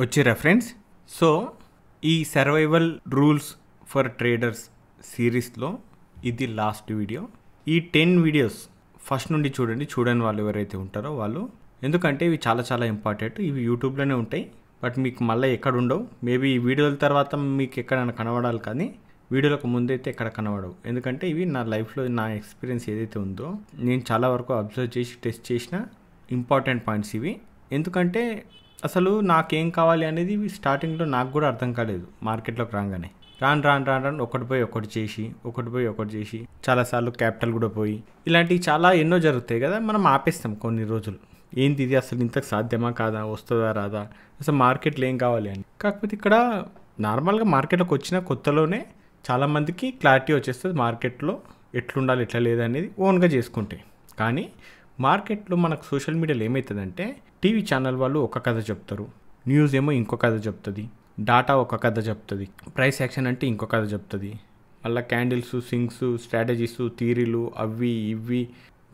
వచ్చిరా friends. So ఈ survival rules for traders సిరీస్లో ఇది లాస్ట్ వీడియో. ఈ 10 వీడియోస్ ఫస్ట్ నుండి చూడని వాళ్ళు ఎవరైతే ఉంటారో వాళ్ళు, ఎందుకంటే ఇవి చాలా చాలా ఇంపార్టెంట్. ఇవి యూట్యూబ్లోనే ఉంటాయి, బట్ మీకు మళ్ళీ ఎక్కడ ఉండవు. మేబీ ఈ వీడియోల తర్వాత మీకు ఎక్కడైనా కనబడాలి, కానీ వీడియోలకు ముందైతే ఎక్కడ కనబడవు. ఎందుకంటే ఇవి నా లైఫ్లో నా ఎక్స్పీరియన్స్ ఏదైతే ఉందో నేను చాలా వరకు అబ్జర్వ్ చేసి టెస్ట్ చేసిన ఇంపార్టెంట్ పాయింట్స్ ఇవి. ఎందుకంటే అసలు నాకేం కావాలి అనేది స్టార్టింగ్లో నాకు కూడా అర్థం కాలేదు. మార్కెట్లోకి రాగానే రాను ఒకటి పోయి ఒకటి చేసి చాలాసార్లు క్యాపిటల్ కూడా పోయి ఇలాంటివి చాలా ఎన్నో జరుగుతాయి కదా. మనం ఆపేస్తాం కొన్ని రోజులు. ఏంటి ఇది, అసలు ఇంతకు సాధ్యమా కాదా, వస్తుందా రాదా, అసలు మార్కెట్లో ఏం కావాలి అని. కాకపోతే ఇక్కడ నార్మల్గా మార్కెట్లోకి వచ్చిన కొత్తలోనే చాలామందికి క్లారిటీ వచ్చేస్తుంది మార్కెట్లో ఎట్లుండాలి ఎట్లా లేదనేది ఓన్గా చేసుకుంటే. కానీ మార్కెట్లో మనకు సోషల్ మీడియాలో ఏమవుతుందంటే, టీవీ ఛానల్ వాళ్ళు ఒక కథ చెప్తారు, న్యూస్ ఏమో ఇంకో కథ చెప్తుంది, డాటా ఒక కథ చెప్తుంది, ప్రైస్ యాక్షన్ అంటే ఇంకో కథ చెప్తుంది, మళ్ళీ క్యాండిల్స్, సింగ్స్, స్ట్రాటజీస్, థీరీలు, అవి ఇవి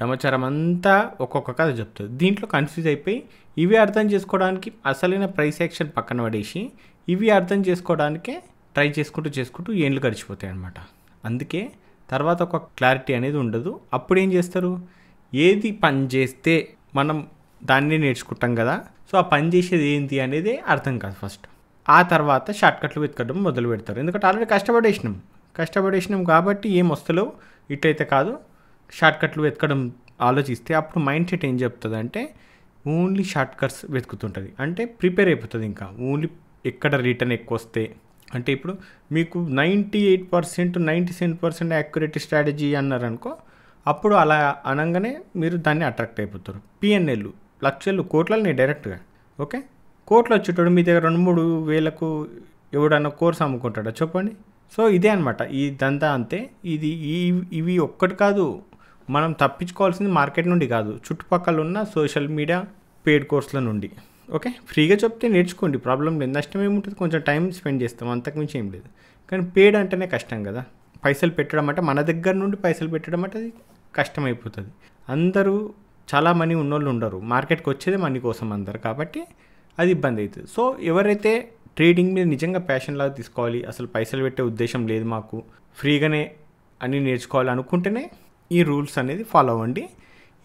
సమాచారం అంతా ఒక్కొక్క కథ చెప్తుంది. దీంట్లో కన్ఫ్యూజ్ అయిపోయి ఇవి అర్థం చేసుకోవడానికి అసలైన ప్రైస్ యాక్షన్ పక్కన పడేసి ఇవి అర్థం చేసుకోవడానికే ట్రై చేసుకుంటూ ఏండ్లు గడిచిపోతాయి అన్నమాట. అందుకే తర్వాత ఒక క్లారిటీ అనేది ఉండదు. అప్పుడు ఏం చేస్తారు, ఏది పని చేస్తే మనం దాన్ని నేర్చుకుంటాం కదా, సో ఆ పని చేసేది ఏంటి అనేది అర్థం కాదు ఫస్ట్. ఆ తర్వాత షార్ట్కట్లు వెతకడం మొదలు పెడతారు. ఎందుకంటే ఆల్రెడీ కష్టపడేసినాం కాబట్టి ఏం వస్తలేవు, ఇట్లయితే కాదు, షార్ట్కట్లు వెతకడం ఆలోచిస్తే అప్పుడు మైండ్ సెట్ ఏం చెప్తుంది అంటే ఓన్లీ షార్ట్కట్స్ వెతుకుతుంటుంది. అంటే ప్రిపేర్ అయిపోతుంది. ఇంకా ఓన్లీ ఎక్కడ రిటర్న్ ఎక్కువ వస్తే, అంటే ఇప్పుడు మీకు 98%, 97% యాక్యురేట్ స్ట్రాటజీ అన్నారనుకో, అప్పుడు అలా అనగానే మీరు దాన్ని అట్రాక్ట్ అయిపోతారు. పిఎన్ఎల్ లక్షలు కోట్లని డైరెక్ట్గా, ఓకే, కోట్లు వచ్చేటోడు మీ దగ్గర 2-3 వేలకు ఎవడన్నా కోర్స్ అమ్ముకుంటాడా చెప్పండి. సో ఇదే అనమాట ఇదంతా. అంతే. ఇవి ఒక్కటి కాదు, మనం తప్పించుకోవాల్సింది మార్కెట్ నుండి కాదు, చుట్టుపక్కల ఉన్న సోషల్ మీడియా పెయిడ్ కోర్సుల నుండి. ఓకే, ఫ్రీగా చెప్తే నేర్చుకోండి, ప్రాబ్లం లేదు, నష్టం ఏముంటుంది, కొంచెం టైం స్పెండ్ చేస్తాం, అంతకుమించి ఏం లేదు. కానీ పెయిడ్ అంటేనే కష్టం కదా. పైసలు పెట్టడం అంటే, మన దగ్గర నుండి పైసలు పెట్టడం అంటే అది కష్టమైపోతుంది. అందరూ చాలా మనీ ఉన్నోళ్ళు ఉండరు, మార్కెట్కి వచ్చేదే మనీ కోసం అందరు, కాబట్టి అది ఇబ్బంది అవుతుంది. సో ఎవరైతే ట్రేడింగ్ మీద నిజంగా ప్యాషన్ లాగా తీసుకోవాలి, అసలు పైసలు పెట్టే ఉద్దేశం లేదు మాకు, ఫ్రీగానే అన్నీ నేర్చుకోవాలి అనుకుంటేనే ఈ రూల్స్ అనేది ఫాలో అవ్వండి.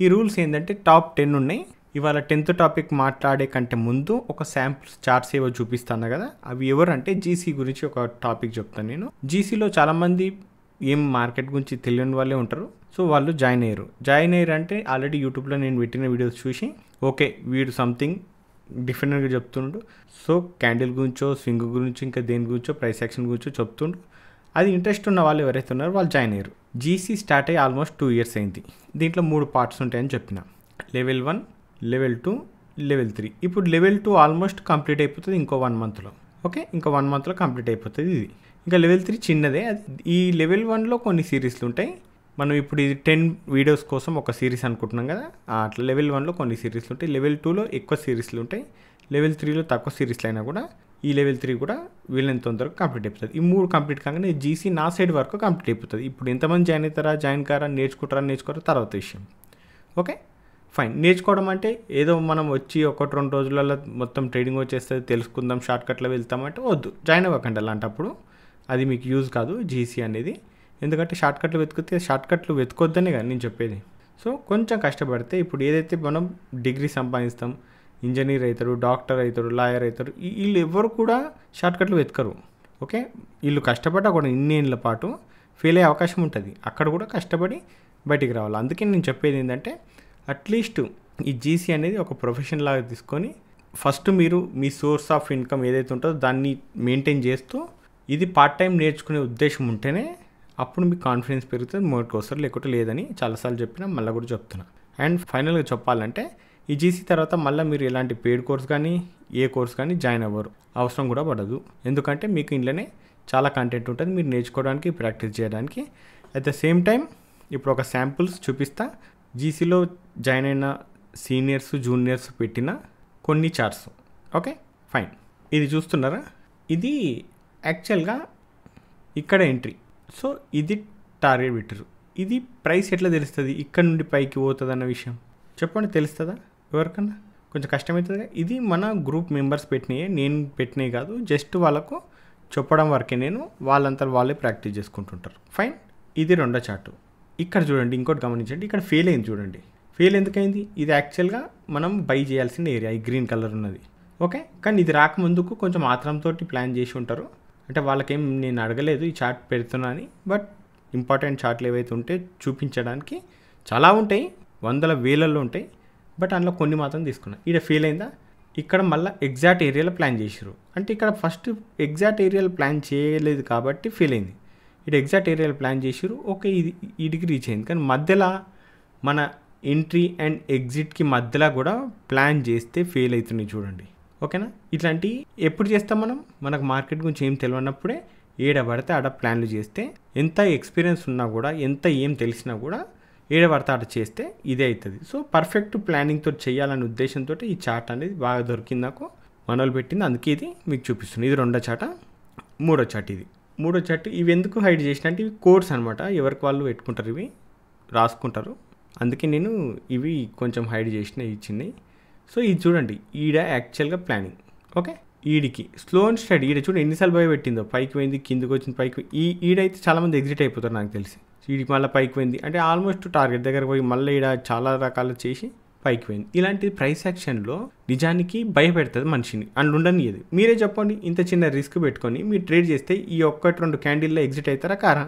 ఈ రూల్స్ ఏంటంటే టాప్ 10 ఉన్నాయి. ఇవాళ 10th టాపిక్ మాట్లాడే కంటే ముందు ఒక శాంపుల్స్ చార్ట్స్ ఏవో చూపిస్తాను కదా, అవి ఎవరంటే జీసీ గురించి ఒక టాపిక్ చెప్తాను నేను. జీసీలో చాలామంది ఏం మార్కెట్ గురించి తెలియని వాళ్ళే ఉంటారు. సో వాళ్ళు జాయిన్ అయ్యారు అంటే ఆల్రెడీ యూట్యూబ్లో నేను పెట్టిన వీడియోస్ చూసి, ఓకే వీడు సంథింగ్ డిఫరెంట్గా చెప్తుండు, సో క్యాండిల్ గురించో, స్వింగ్ గురించి, ఇంకా దేని గురించో, ప్రైస్ యాక్షన్ గురించో చెప్తుండు. అది ఇంట్రెస్ట్ ఉన్న వాళ్ళు ఎవరైతే ఉన్నారో వాళ్ళు జాయిన్ అయ్యారు. జీసీ స్టార్ట్ అయ్యి ఆల్మోస్ట్ 2 years అయింది. దీంట్లో 3 పార్ట్స్ ఉంటాయని చెప్పిన, లెవెల్ 1, లెవెల్ 2, లెవెల్ 3. ఇప్పుడు లెవెల్ 2 ఆల్మోస్ట్ కంప్లీట్ అయిపోతుంది ఇంకో 1 monthలో. ఓకే, ఇంకో 1 monthలో కంప్లీట్ అయిపోతుంది ఇది. ఇంకా లెవెల్ 3 చిన్నదే. అది ఈ లెవెల్ 1లో కొన్ని సిరీస్లు ఉంటాయి. మనం ఇప్పుడు ఇది 10 వీడియోస్ కోసం ఒక సిరీస్ అనుకుంటున్నాం కదా, అట్లా లెవెల్ 1లో కొన్ని సిరీస్లు ఉంటాయి, లెవెల్ 2లో ఎక్కువ సిరీస్లు ఉంటాయి, లెవెల్ 3లో తక్కువ సిరీస్లు అయినా కూడా ఈ లెవెల్ 3 కూడా వీళ్ళని తొందరగా కంప్లీట్ అయిపోతుంది. ఈ 3 కంప్లీట్ కాగానే జీసీ నా సైడ్ వరకు కంప్లీట్ అయిపోతుంది. ఇప్పుడు ఎంతమంది జాయిన్ అవుతారా, జాయిన్ కారా, నేర్చుకోరా తర్వాత విషయం. Okay fine. నేర్చుకోవడం అంటే ఏదో మనం వచ్చి 1-2 రోజులలో మొత్తం ట్రేడింగ్ వచ్చేస్తుంది, తెలుసుకుందాం, షార్ట్కట్లో వెళ్తామంటే వద్దు, జాయిన్ అవ్వకండి. అలాంటప్పుడు అది మీకు యూజ్ కాదు జీసీ అనేది. ఎందుకంటే షార్ట్కట్లు వెతుకొద్దనే కదా నేను చెప్పేది. సో కొంచెం కష్టపడితే, ఇప్పుడు ఏదైతే మనం డిగ్రీ సంపాదిస్తాం, ఇంజనీర్ అవుతారు, డాక్టర్ అవుతారు, లాయర్ అవుతారు, వీళ్ళు ఎవరు కూడా షార్ట్కట్లు వెతకరు. ఓకే, వీళ్ళు కష్టపడ్డా కూడా ఇన్ని ఏళ్ళ పాటు ఫెయిల్ అయ్యే అవకాశం ఉంటుంది. అక్కడ కూడా కష్టపడి బయటికి రావాలి. అందుకే నేను చెప్పేది ఏంటంటే, అట్లీస్ట్ ఈ జీసీ అనేది ఒక ప్రొఫెషన్ లాగా తీసుకొని ఫస్ట్ మీరు మీ సోర్స్ ఆఫ్ ఇన్కమ్ ఏదైతే ఉంటుందో దాన్ని మెయింటైన్ చేస్తూ ఇది పార్ట్ టైం నేర్చుకునే ఉద్దేశం ఉంటేనే అప్పుడు మీకు కాన్ఫిడెన్స్ పెరుగుతుంది, మోటికి వస్తారు, లేకుంటే లేదని చాలాసార్లు చెప్పినా, మళ్ళీ కూడా చెప్తున్నా. అండ్ ఫైనల్గా చెప్పాలంటే, ఈ జీసీ తర్వాత మళ్ళీ మీరు ఎలాంటి పెయిడ్ కోర్స్ కానీ ఏ కోర్స్ కానీ జాయిన్ అవ్వరు, అవసరం కూడా పడదు. ఎందుకంటే మీకు ఇంట్లోనే చాలా కంటెంట్ ఉంటుంది మీరు నేర్చుకోవడానికి, ప్రాక్టీస్ చేయడానికి. అట్ ద సేమ్ టైం ఇప్పుడు ఒక శాంపుల్స్ చూపిస్తా. జీసీలో జాయిన్ అయిన సీనియర్స్, జూనియర్స్ పెట్టిన కొన్ని చార్ట్స్. Okay fine. ఇది చూస్తున్నారా, ఇది యాక్చువల్గా ఇక్కడ ఎంట్రీ. సో ఇది టార్గెట్ పెట్టారు. ఇది ప్రైస్ ఎట్లా తెలుస్తుంది, ఇక్కడ నుండి పైకి పోతుంది అన్న విషయం చెప్పండి, తెలుస్తుందా ఎవరికన్నా? కొంచెం కష్టమవుతుంది. ఇది మన గ్రూప్ మెంబర్స్ పెట్టినాయి, నేను పెట్టినవి కాదు, జస్ట్ వాళ్ళకు చెప్పడం వరకే, నేను వాళ్ళంతా వాళ్ళే ప్రాక్టీస్ చేసుకుంటుంటారు. ఫైన్. ఇది రెండో చార్టు. ఇక్కడ చూడండి, ఇంకోటి గమనించండి, ఇక్కడ ఫెయిల్ అయింది చూడండి. ఫెయిల్ ఎందుకైంది? ఇది యాక్చువల్గా మనం బై చేయాల్సిన ఏరియా, ఈ గ్రీన్ కలర్ ఉన్నది. ఓకే, కానీ ఇది రాకముందుకు కొంచెం ఆత్రంతో ప్లాన్ చేసి ఉంటారు. అంటే వాళ్ళకేం నేను అడగలేదు ఈ చార్ట్ పెడుతున్నా అని, బట్ ఇంపార్టెంట్ చార్ట్లు ఏవైతే ఉంటే చూపించడానికి చాలా ఉంటాయి, వందల వేలల్లో ఉంటాయి, బట్ అందులో కొన్ని మాత్రం తీసుకున్నా. ఇక్కడ ఫెయిల్ అయిందా? ఇక్కడ మళ్ళీ ఎగ్జాక్ట్ ఏరియాలో ప్లాన్ చేసారు. అంటే ఇక్కడ ఫస్ట్ ఎగ్జాక్ట్ ఏరియాలో ప్లాన్ చేయలేదు కాబట్టి ఫెయిల్ అయింది. ఇక్కడ ఎగ్జాక్ట్ ఏరియాలో ప్లాన్ చేసారు, ఓకే, ఇది వీటికి రీచ్ అయింది. కానీ మధ్యలో మన ఎంట్రీ అండ్ ఎగ్జిట్కి మధ్యలో కూడా ప్లాన్ చేస్తే ఫెయిల్ అవుతున్నాయి చూడండి. ఓకేనా? ఇట్లాంటి ఎప్పుడు చేస్తాం మనం? మనకు మార్కెట్ గురించి ఏం తెలియనప్పుడే ఏడ పడితే ఆడ ప్లాన్లు చేస్తే, ఎంత ఎక్స్పీరియన్స్ ఉన్నా కూడా, ఎంత ఏం తెలిసినా కూడా ఏడ పడితే ఆడ చేస్తే ఇదే అవుతుంది. సో పర్ఫెక్ట్ ప్లానింగ్తో చేయాలనే ఉద్దేశంతో ఈ చార్ట్ అనేది బాగా దొరికింది నాకు, మనోళ్ళు పెట్టింది, అందుకే ఇది మీకు చూపిస్తుంది. ఇది రెండో చార్ట్. మూడో చార్ట్. ఇది మూడో చార్ట్. ఇవి ఎందుకు హైడ్ చేసిన అంటే ఇవి కోడ్స్ అనమాట, ఎవరికి వాళ్ళు పెట్టుకుంటారు, ఇవి రాసుకుంటారు, అందుకే నేను ఇవి కొంచెం హైడ్ చేసిన ఇచ్చినాయి. సో ఇది చూడండి, ఈడ యాక్చువల్గా ప్లానింగ్. ఓకే, ఈడికి స్లో అండ్ స్టడీ. ఈడ చూడండి ఎన్నిసార్లు భయ పెట్టిందో, పైకి పోయింది, కిందకి వచ్చింది, పైకి ఈడైతే చాలామంది ఎగ్జిట్ అయిపోతారు నాకు తెలిసి. ఈడికి మళ్ళీ పైకి పోయింది అంటే ఆల్మోస్ట్ టార్గెట్ దగ్గర పోయి మళ్ళీ ఈడ చాలా రకాలు చేసి పైకి పోయింది. ఇలాంటి ప్రైస్ యాక్షన్లో నిజానికి భయపెడుతుంది మనిషిని, అండ్ ఉండనియదు. మీరే చెప్పండి, ఇంత చిన్న రిస్క్ పెట్టుకొని మీరు ట్రేడ్ చేస్తే ఈ 1-2 క్యాండిల్లో ఎగ్జిట్ అవుతారా కారా?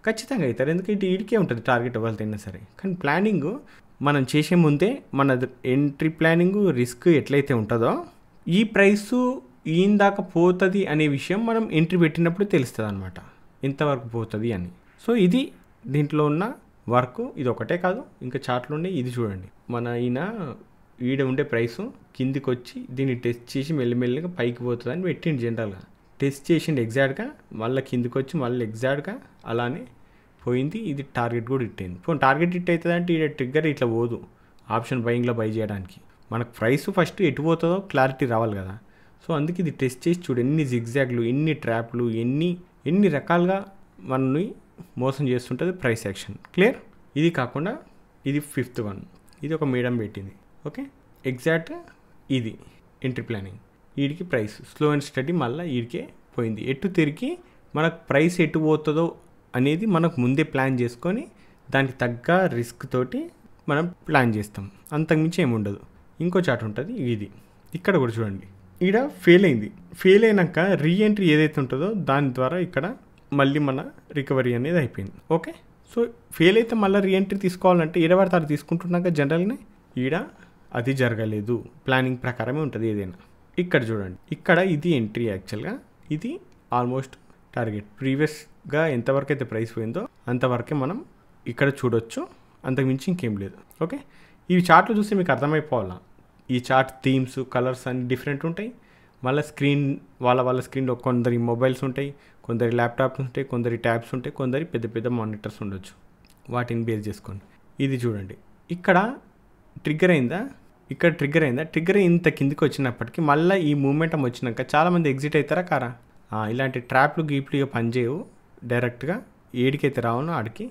ఖచ్చితంగా అవుతారు, ఎందుకంటే ఈడికే ఉంటుంది టార్గెట్ ఎవరికైనా సరే. కానీ ప్లానింగ్ మనం చేసే ముందే మన ఎంట్రీ ప్లానింగ్ రిస్క్ ఎట్లయితే ఉంటుందో, ఈ ప్రైసు ఈయన దాకా పోతుంది అనే విషయం మనం ఎంట్రీ పెట్టినప్పుడు తెలుస్తుంది అనమాట, ఎంతవరకు పోతుంది అని. సో ఇది దీంట్లో ఉన్న వర్క్. ఇది ఒకటే కాదు, ఇంకా చార్ట్లు ఉన్నాయి. ఇది చూడండి, మన ఈడ ఉండే ప్రైసు కిందికి వచ్చి దీన్ని టెస్ట్ చేసి మెల్లిమెల్లిగా పైకి పోతుంది అని పెట్టిండు. జనరల్గా టెస్ట్ చేసిండు ఎగ్జాక్ట్గా, మళ్ళీ కిందికి వచ్చి మళ్ళీ ఎగ్జాక్ట్గా అలానే పోయింది. ఇది టార్గెట్ కూడా హిట్ అయింది. పోనీ టార్గెట్ హిట్ అవుతుంది అంటే ఈ ట్రిగ్గర్ ఇట్లా పోదు, ఆప్షన్ బయింగ్లో బై చేయడానికి. మనకు ప్రైస్ ఫస్ట్ ఎటు పోతుందో క్లారిటీ రావాలి కదా. సో అందుకే ఇది టెస్ట్ చేసి చూడు, ఎన్ని జిగ్జాగ్లు, ఎన్ని ట్రాప్లు, ఎన్ని రకాలుగా మనల్ని మోసం చేస్తుంటుంది ప్రైస్ యాక్షన్. క్లియర్? ఇది కాకుండా ఇది 5th వన్, ఇది ఒక మీడియం పెట్టింది. ఓకే, ఎగ్జాక్ట్ ఇది ఎంట్రీ ప్లానింగ్. వీడికి ప్రైస్ స్లో అండ్ స్టడీ మళ్ళీ వీడికే పోయింది. ఎటు తిరిగి మనకు ప్రైస్ ఎటు పోతుందో అనేది మనకు ముందే ప్లాన్ చేసుకొని దానికి తగ్గ రిస్క్ తోటి మనం ప్లాన్ చేస్తాం, అంతకుమించి ఏమి ఉండదు. ఇంకో చార్ట్ ఉంటుంది, ఇది ఇక్కడ కూడా చూడండి, ఇక్కడ ఫెయిల్ అయింది. ఫెయిల్ అయినాక రీఎంట్రీ ఏదైతే ఉంటుందో దాని ద్వారా ఇక్కడ మళ్ళీ మన రికవరీ అనేది అయిపోయింది. ఓకే, సో ఫెయిల్ అయితే మళ్ళీ రీఎంట్రీ తీసుకోవాలంటే ఈడబడతారు తీసుకుంటున్నాక జనరల్ని ఈడ అది జరగలేదు, ప్లానింగ్ ప్రకారమే ఉంటుంది ఏదైనా. ఇక్కడ చూడండి, ఇక్కడ ఇది ఎంట్రీ యాక్చువల్గా, ఇది ఆల్మోస్ట్ టార్గెట్. ప్రీవియస్గా ఎంతవరకు అయితే ప్రైస్ పోయిందో అంతవరకే మనం ఇక్కడ చూడొచ్చు, అంతకుమించి ఇంకేం లేదు. ఓకే, ఈ చార్ట్లు చూస్తే మీకు అర్థమైపోవాలా, ఈ చార్ట్ థీమ్స్, కలర్స్ అన్ని డిఫరెంట్ ఉంటాయి. మళ్ళీ స్క్రీన్ వాళ్ళ స్క్రీన్లో కొందరి మొబైల్స్ ఉంటాయి, కొందరి ల్యాప్టాప్స్ ఉంటాయి, కొందరి ట్యాబ్స్ ఉంటాయి, కొందరి పెద్ద పెద్ద మానిటర్స్ ఉండొచ్చు, వాటిని బేస్ చేసుకోండి. ఇది చూడండి, ఇక్కడ ట్రిగ్గర్ అయిందా, ఇక్కడ ట్రిగ్గర్ అయిందా, ట్రిగ్గర్ ఇంత కిందికి వచ్చినప్పటికీ మళ్ళీ ఈ మూమెంటం వచ్చినాక చాలామంది ఎగ్జిట్ అవుతారా కారా? ఇలాంటి ట్రాప్లు గీప్లు ఇక పనిచేయవు, డైరెక్ట్గా ఏడికైతే రావునో ఆడికి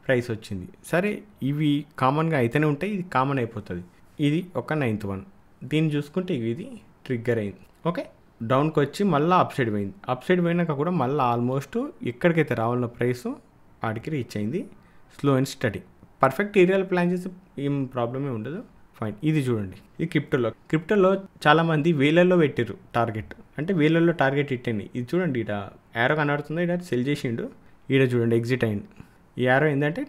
ప్రైస్ వచ్చింది. సరే, ఇవి కామన్గా అయితేనే ఉంటాయి, ఇది కామన్ అయిపోతుంది. ఇది ఒక 9th వన్, దీన్ని చూసుకుంటే ఇది ట్రిగ్గర్ అయింది. ఓకే, డౌన్కి వచ్చి మళ్ళీ అప్ సైడ్ పోయింది. అప్ సైడ్ పోయినాక కూడా మళ్ళీ ఆల్మోస్ట్ ఎక్కడికైతే రావాలన్న ప్రైస్ ఆడికి రీచ్ అయింది. స్లో అండ్ స్టడీ, పర్ఫెక్ట్ ఏరియాలో ప్లాన్ చేస్తే ఏం ప్రాబ్లమే ఉండదు. ఫైన్. ఇది చూడండి, ఇది క్రిప్టోలో చాలామంది వేలల్లో పెట్టారు టార్గెట్, అంటే వేలల్లో టార్గెట్ ఇట్టండి. ఇది చూడండి, ఇక్కడ యారో కనబడుతుందో, ఇక్కడ సెల్ చేసిండు, ఈడ చూడండి ఎగ్జిట్ అయింది. ఈ యారో ఏంటంటే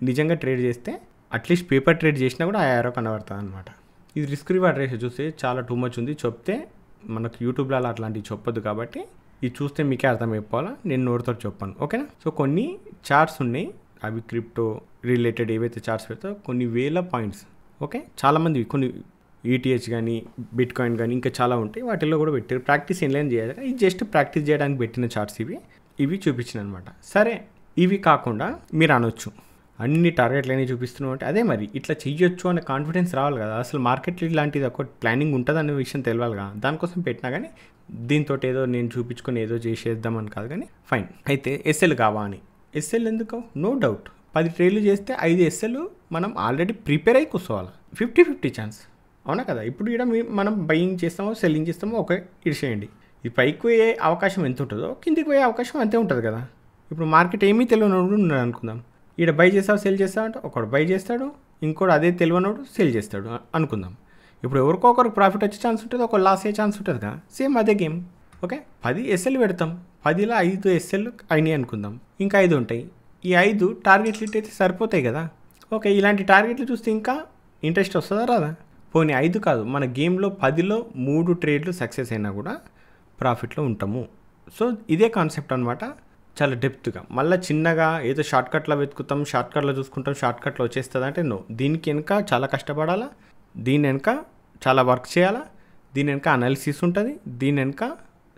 నిజంగా ట్రేడ్ చేస్తే అట్లీస్ట్ పేపర్ ట్రేడ్ చేసినా కూడా ఆ యారో కనబడుతుంది అనమాట. ఇది రిస్క్ రివార్డ్ రేషియో చూస్తే చాలా టూ మచ్ ఉంది, చెప్తే మనకు యూట్యూబ్లో అట్లాంటివి చెప్పొద్దు, కాబట్టి ఇది చూస్తే మీకే అర్థమైపోవాలా, నేను నోటితో చెప్పాను. ఓకేనా? సో కొన్ని చార్ట్స్ ఉన్నాయి, అవి క్రిప్టో రిలేటెడ్ ఏవైతే చార్ట్స్ పెడతారో కొన్ని వేల పాయింట్స్. ఓకే, చాలామంది కొన్ని ఈటీహెచ్ కానీ బిట్ కాయిన్ కానీ ఇంకా చాలా ఉంటాయి, వాటిల్లో కూడా పెట్టారు. ప్రాక్టీస్ ఏం చేయాలి, ఇది జస్ట్ ప్రాక్టీస్ చేయడానికి పెట్టిన చార్ట్స్ ఇవి చూపించిన అనమాట. సరే, ఇవి కాకుండా మీరు అనొచ్చు అన్ని టార్గెట్లు అనేవి చూపిస్తున్నావు అంటే, అదే మరి ఇట్లా చెయ్యొచ్చు అనే కాన్ఫిడెన్స్ రావాలి కదా. అసలు మార్కెట్లో ఇలాంటిది ఒక ప్లానింగ్ ఉంటుంది అనే విషయం తెలియాలి కదా, దానికోసం పెట్టినా. కానీ దీంతో ఏదో నేను చూపించుకొని ఏదో చేసేద్దామని కాదు. కానీ ఫైన్, అయితే ఎస్ఎల్ కావా అని. ఎస్ఎల్ ఎందుకు? నో డౌట్, 10 ట్రేడ్లు చేస్తే 5 ఎస్ఎల్ మనం ఆల్రెడీ ప్రిపేర్ అయి కూర్చోవాలి. 50-50 ఛాన్స్. అవునా కదా? ఇప్పుడు ఇక్కడ మనం బయింగ్ చేస్తామో సెల్లింగ్ చేస్తామో ఓకే ఇడిచేయండి. ఈ పైకి పోయే అవకాశం ఎంత ఉంటుందో కిందికి పోయే అవకాశం అంతే ఉంటుంది కదా. ఇప్పుడు మార్కెట్ ఏమీ తెలియనోడు ఉన్నాడు అనుకుందాం, ఇక్కడ బై చేస్తావు సెల్ చేస్తావు అంటే ఒకడు బై చేస్తాడు, ఇంకోటి అదే తెలియనోడు సెల్ చేస్తాడు అనుకుందాం. ఇప్పుడు ఎవరికొకరికి ప్రాఫిట్ వచ్చే ఛాన్స్ ఉంటుంది, ఒక లాస్ అయ్యే ఛాన్స్ ఉంటుంది కదా. సేమ్ అదే గేమ్. ఓకే 10 ఎస్ఎల్ పెడతాం, 10లో 5 ఎస్ఎల్ అయినాయి అనుకుందాం, ఇంకా 5 ఉంటాయి. ఈ 5 టార్గెట్లు ఇట్ అయితే సరిపోతాయి కదా. ఓకే ఇలాంటి టార్గెట్లు చూస్తే ఇంకా ఇంట్రెస్ట్ వస్తుందా రాదా? పోనీ 5 కాదు, మన గేమ్లో 10లో 3 ట్రేడ్లు సక్సెస్ అయినా కూడా ప్రాఫిట్లో ఉంటాము. సో ఇదే కాన్సెప్ట్ అనమాట, చాలా డెప్త్గా. మళ్ళీ చిన్నగా ఏదో షార్ట్కట్లో వెతుకుతాం, షార్ట్కట్లో చూసుకుంటాం, షార్ట్కట్లో వచ్చేస్తుంది అంటే నో. దీనికి వెనుక చాలా కష్టపడాలా, దీని వెనుక చాలా వర్క్ చేయాలా, దీని వెనుక అనాలిసిస్ ఉంటుంది, దీని వెనుక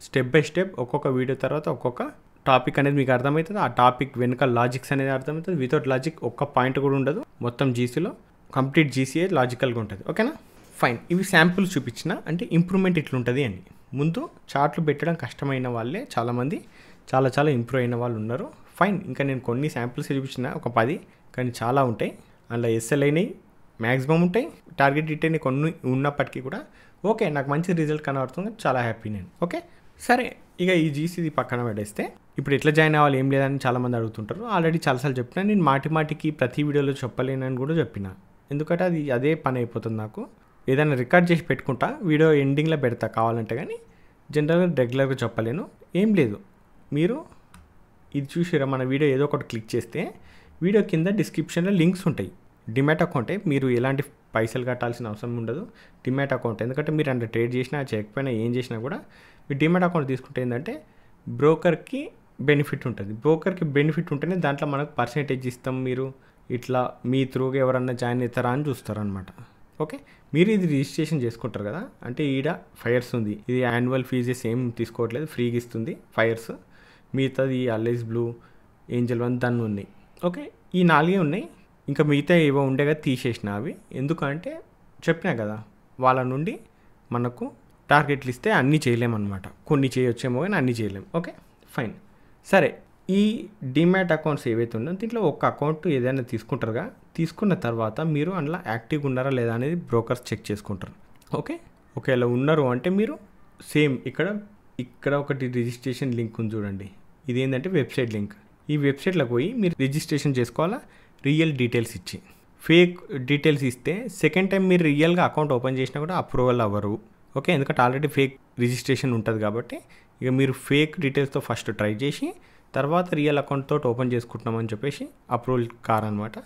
స్టెప్ బై స్టెప్ ఒక్కొక్క వీడియో తర్వాత ఒక్కొక్క టాపిక్ అనేది మీకు అర్థమవుతుంది. ఆ టాపిక్ వెనుక లాజిక్స్ అనేది అర్థమవుతుంది. వితౌట్ లాజిక్ ఒక్క పాయింట్ కూడా ఉండదు. మొత్తం జీసీలో కంప్లీట్ జీసీఏ లాజికల్గా ఉంటుంది. ఓకేనా ఫైన్. ఇవి శాంపుల్స్ చూపించిన అంటే ఇంప్రూవ్మెంట్ ఇట్లుంటుంది అని. ముందు చార్ట్లు పెట్టడం కష్టమైన వాళ్ళే చాలామంది చాలా ఇంప్రూవ్ అయిన వాళ్ళు ఉన్నారు. ఫైన్. ఇంకా నేను కొన్ని శాంపుల్స్ చూపించిన ఒక 10, కానీ చాలా ఉంటాయి. అందులో ఎస్ఎల్ అయినాయి మ్యాక్సిమం ఉంటాయి, టార్గెట్ హిట్ అయినాయి కొన్ని ఉన్నప్పటికీ కూడా ఓకే నాకు మంచి రిజల్ట్ కనబడుతుంది, చాలా హ్యాపీ నేను. ఓకే సరే, ఇక ఈ జీసీది పక్కన పెట్టేస్తే ఇప్పుడు ఎట్లా జాయిన్ అవ్వాలి ఏం లేదని చాలామంది అడుగుతుంటారు. ఆల్రెడీ చాలాసార్లు చెప్పినా, నేను మాటికి ప్రతి వీడియోలో చెప్పలేనని కూడా చెప్పిన. ఎందుకంటే అది అదే పని అయిపోతుంది నాకు. ఏదైనా రికార్డ్ చేసి పెట్టుకుంటా, వీడియో ఎండింగ్లో పెడతా కావాలంటే, కానీ జనరల్గా రెగ్యులర్గా చెప్పలేను. ఏం లేదు, మీరు ఇది చూసిరా మన వీడియో ఏదో ఒకటి క్లిక్ చేస్తే వీడియో కింద డిస్క్రిప్షన్లో లింక్స్ ఉంటాయి. డిమాట్ అకౌంటే, మీరు ఎలాంటి పైసలు కట్టాల్సిన అవసరం ఉండదు. డిమాట్ అకౌంట్ ఎందుకంటే మీరు అందులో ట్రేడ్ చేసినా చేయకపోయినా ఏం చేసినా కూడా మీరు డిమాట్ అకౌంట్ తీసుకుంటే ఏంటంటే బ్రోకర్కి బెనిఫిట్ ఉంటుంది. బ్రోకర్కి బెనిఫిట్ ఉంటేనే దాంట్లో మనకు పర్సెంటేజ్ ఇస్తాం. మీరు ఇట్లా మీ త్రూగా ఎవరన్నా జాయిన్ అవుతారా అని చూస్తారనమాట. ఓకే మీరు ఇది రిజిస్ట్రేషన్ చేసుకుంటారు కదా, అంటే ఈడ ఫైర్స్ ఉంది. ఇది యాన్యువల్ ఫీజెస్ ఏం తీసుకోవట్లేదు, ఫ్రీగా ఇస్తుంది ఫైర్స్. మిగతాది అలైస్ బ్లూ, ఏంజల్ వన్ దాన్ని ఉన్నాయి. ఓకే ఈ 4 ఉన్నాయి. ఇంకా మిగతా ఏవో ఉండేగా తీసేసిన అవి. ఎందుకంటే చెప్పినా కదా, వాళ్ళ నుండి మనకు టార్గెట్లు ఇస్తే అన్నీ చేయలేమన్నమాట. కొన్ని చేయొచ్చేమో కానీ అన్నీ చేయలేము. Okay fine. సరే, ఈ డిమాట్ అకౌంట్స్ ఏవైతే ఉన్నాయో దీంట్లో ఒక అకౌంట్ ఏదైనా తీసుకుంటారుగా, తీసుకున్న తర్వాత మీరు అందులో యాక్టివ్గా ఉన్నారా లేదా అనేది బ్రోకర్స్ చెక్ చేసుకుంటారు. ఓకే ఒకవేళ ఉన్నారు అంటే మీరు సేమ్ ఇక్కడ ఒకటి రిజిస్ట్రేషన్ లింక్ ఉంది చూడండి, ఇది ఏంటంటే వెబ్సైట్ లింక్. ఈ వెబ్సైట్లోకి పోయి మీరు రిజిస్ట్రేషన్ చేసుకోవాలా, రియల్ డీటెయిల్స్ ఇచ్చి. ఫేక్ డీటెయిల్స్ ఇస్తే సెకండ్ టైం మీరు రియల్గా అకౌంట్ ఓపెన్ చేసినా కూడా అప్రూవల్ అవ్వరు. ఓకే ఎందుకంటే ఆల్రెడీ ఫేక్ రిజిస్ట్రేషన్ ఉంటుంది కాబట్టి. ఇక మీరు ఫేక్ డీటెయిల్స్తో ఫస్ట్ ట్రై చేసి తర్వాత రియల్ అకౌంట్ తోటి ఓపెన్ చేసుకుంటున్నామని చెప్పేసి అప్రూవల్ కారనమాట.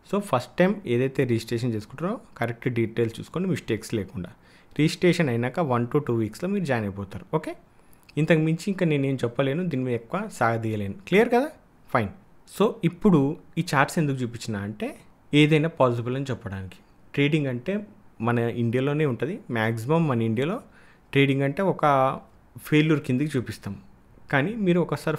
సో ఫస్ట్ టైం ఏదైతే రిజిస్ట్రేషన్ చేసుకుంటారో కరెక్ట్ డీటెయిల్స్ చూసుకొని మిస్టేక్స్ లేకుండా రిజిస్ట్రేషన్ అయినాక 1 to 2 వీక్స్లో మీరు జాయిన్ అయిపోతారు. ఓకే ఇంతకు మించి ఇంకా నేనేం చెప్పలేను, దీని మీద ఎక్కువ సాగదీయలేను. క్లియర్ కదా ఫైన్. సో ఇప్పుడు ఈ చార్ట్స్ ఎందుకు చూపించిన అంటే ఏదైనా పాసిబుల్ అని చెప్పడానికి. ట్రేడింగ్ అంటే మన ఇండియాలోనే ఉంటుంది. మ్యాక్సిమం మన ఇండియాలో ట్రేడింగ్ అంటే ఒక ఫెయిల్యూర్ కిందకి చూపిస్తాం. కానీ మీరు ఒకసారి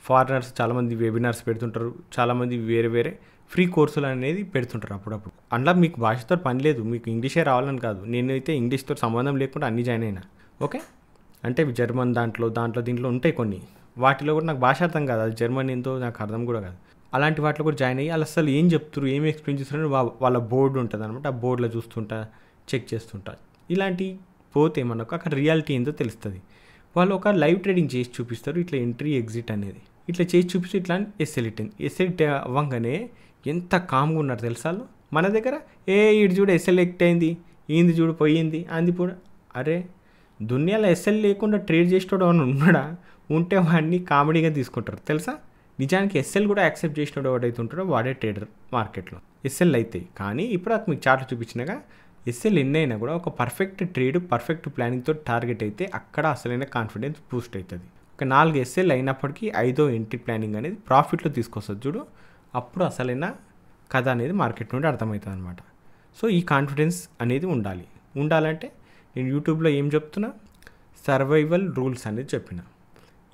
ఫారినర్స్ చాలామంది వెబినార్స్ పెడుతుంటారు, చాలామంది వేరే ఫ్రీ కోర్సులు అనేది పెడుతుంటారు అప్పుడప్పుడు. అందులో మీకు భాషతో పని లేదు, మీకు ఇంగ్లీషే రావాలని కాదు. నేనైతే ఇంగ్లీష్తో సంబంధం లేకుండా అన్నీ జాయిన్ అయినా. ఓకే అంటే జర్మన్ దీంట్లో ఉంటాయి కొన్ని, వాటిలో కూడా నాకు భాష అర్థం కాదు, అది జర్మన్ ఏందో నాకు అర్థం కూడా కాదు. అలాంటి వాటిలో కూడా జాయిన్ అయ్యి వాళ్ళు అసలు ఏం చెప్తారు, ఏం ఎక్స్ప్లెయిన్ చేస్తున్నారు వాళ్ళ బోర్డు ఉంటుంది అనమాట. ఆ బోర్డులో చూస్తుంటా, చెక్ చేస్తుంటా. ఇలాంటి పోతే మనకు అక్కడ రియాలిటీ ఏందో తెలుస్తుంది. వాళ్ళు ఒక లైవ్ ట్రేడింగ్ చేసి చూపిస్తారు, ఇట్లా ఎంట్రీ ఎగ్జిట్ అనేది ఇట్లా చేసి చూపిస్తూ ఇట్లా ఎస్ఎల్ఇట్ అవ్వంగానే ఎంత కామ్గా ఉన్నారు తెలుసా. మన దగ్గర ఇటు చూడు ఎస్ఎల్ఎక్ట్ అయింది, ఏంది చూడు పోయింది అంది కూడా. అరే దునియాలో ఎస్ఎల్ లేకుండా ట్రేడ్ చేసేటోడు అని ఉన్నాడా? ఉంటే వాడిని కామెడీగా తీసుకుంటారు తెలుసా. నిజానికి ఎస్ఎల్ కూడా యాక్సెప్ట్ చేసినోడు ఎవడైతే ఉంటాడో వాడే ట్రేడర్ మార్కెట్లో. ఎస్ఎల్ అవుతాయి, కానీ ఇప్పుడు అది మీకు చార్ట్ చూపించినాగా ఎస్ఎల్ ఎన్ని అయినా కూడా ఒక పర్ఫెక్ట్ ట్రేడ్ పర్ఫెక్ట్ ప్లానింగ్తో టార్గెట్ అయితే అక్కడ అసలైన కాన్ఫిడెన్స్ బూస్ట్ అవుతుంది. ఒక 4 ఎస్ఎల్ అయినప్పటికీ 5వ ఎంట్రీ ప్లానింగ్ అనేది ప్రాఫిట్లో తీసుకొస్తుంది చూడు, అప్పుడు అసలైన కథ అనేది మార్కెట్ నుండి అర్థమవుతుంది అనమాట. సో ఈ కాన్ఫిడెన్స్ అనేది ఉండాలంటే నేను యూట్యూబ్లో ఏం చెప్తున్నా, సర్వైవల్ రూల్స్ అనేది చెప్పిన.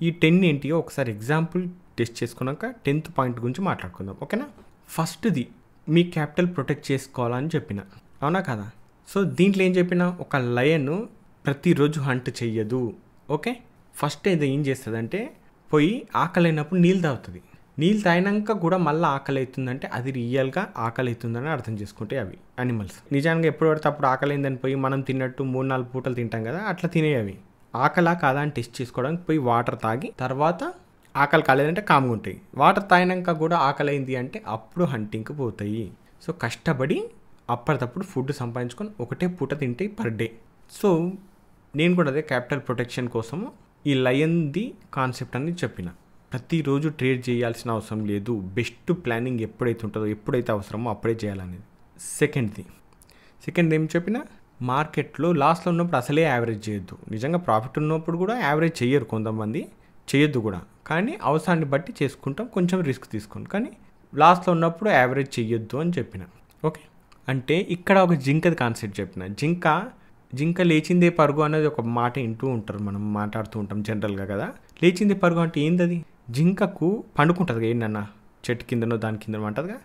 ఈ 10 ఏంటియో ఒకసారి ఎగ్జాంపుల్ టెస్ట్ చేసుకున్నాక 10th పాయింట్ గురించి మాట్లాడుకుందాం. ఓకేనా. ఫస్ట్ది మీ క్యాపిటల్ ప్రొటెక్ట్ చేసుకోవాలని చెప్పిన, అవునా కదా. సో దీంట్లో ఏం చెప్పిన, ఒక లయన్ ప్రతిరోజు హంట్ చెయ్యదు. ఓకే ఫస్ట్ ఏదో ఏం చేస్తుంది అంటే పోయి ఆకలి అయినప్పుడు నీళ్ళు తాగుతుంది. నీళ్ళు తాగినాక కూడా మళ్ళీ ఆకలి అవుతుందంటే అది రియల్గా ఆకలి అవుతుందని అర్థం చేసుకుంటే అవి యానిమల్స్. నిజానికి ఎప్పుడు పడితే అప్పుడు ఆకలి అయిందని పోయి మనం తిన్నట్టు 3-4 పూటలు తింటాం కదా, అట్లా తినేవి అవి. ఆకలా కాదా అని టెస్ట్ చేసుకోవడానికి పోయి వాటర్ తాగి తర్వాత ఆకలి కాలేదంటే కామ్గా ఉంటాయి. వాటర్ తాగినాక కూడా ఆకలి అయింది అంటే అప్పుడు హంటింగ్కి పోతాయి. సో కష్టపడి అప్పటికప్పుడు ఫుడ్ సంపాదించుకొని ఒకటే పూట తింటాయి పర్ డే. సో నేను కూడా అదే క్యాపిటల్ ప్రొటెక్షన్ కోసము ఈ లయన్ది కాన్సెప్ట్ అని చెప్పిన. ప్రతిరోజు ట్రేడ్ చేయాల్సిన అవసరం లేదు, బెస్ట్ ప్లానింగ్ ఎప్పుడైతే ఉంటుందో ఎప్పుడైతే అవసరమో అప్పుడే చేయాలనేది. సెకండ్ ఏం చెప్పిన, మార్కెట్లో లాస్ట్లో ఉన్నప్పుడు అసలే యావరేజ్ చేయొద్దు. నిజంగా ప్రాఫిట్ ఉన్నప్పుడు కూడా యావరేజ్ చేయరు కొంతమంది, చేయొద్దు కూడా. కానీ అవసరాన్ని బట్టి చేసుకుంటాం, కొంచెం రిస్క్ తీసుకోండి. కానీ లాస్ట్లో ఉన్నప్పుడు యావరేజ్ చేయొద్దు అని చెప్పిన. ఓకే, అంటే ఇక్కడ ఒక జింకది కాన్సెప్ట్ చెప్పిన. జింక లేచిందే పరుగు అనేది ఒక మాట వింటూ ఉంటారు, మనం మాట్లాడుతూ ఉంటాం జనరల్గా కదా. లేచిందే పరుగు అంటే ఏంటది? జింకకు పండుకుంటుంది కదా, ఏంటన్నా చెట్టు కిందనో దాని కిందనో అంటుందిగా.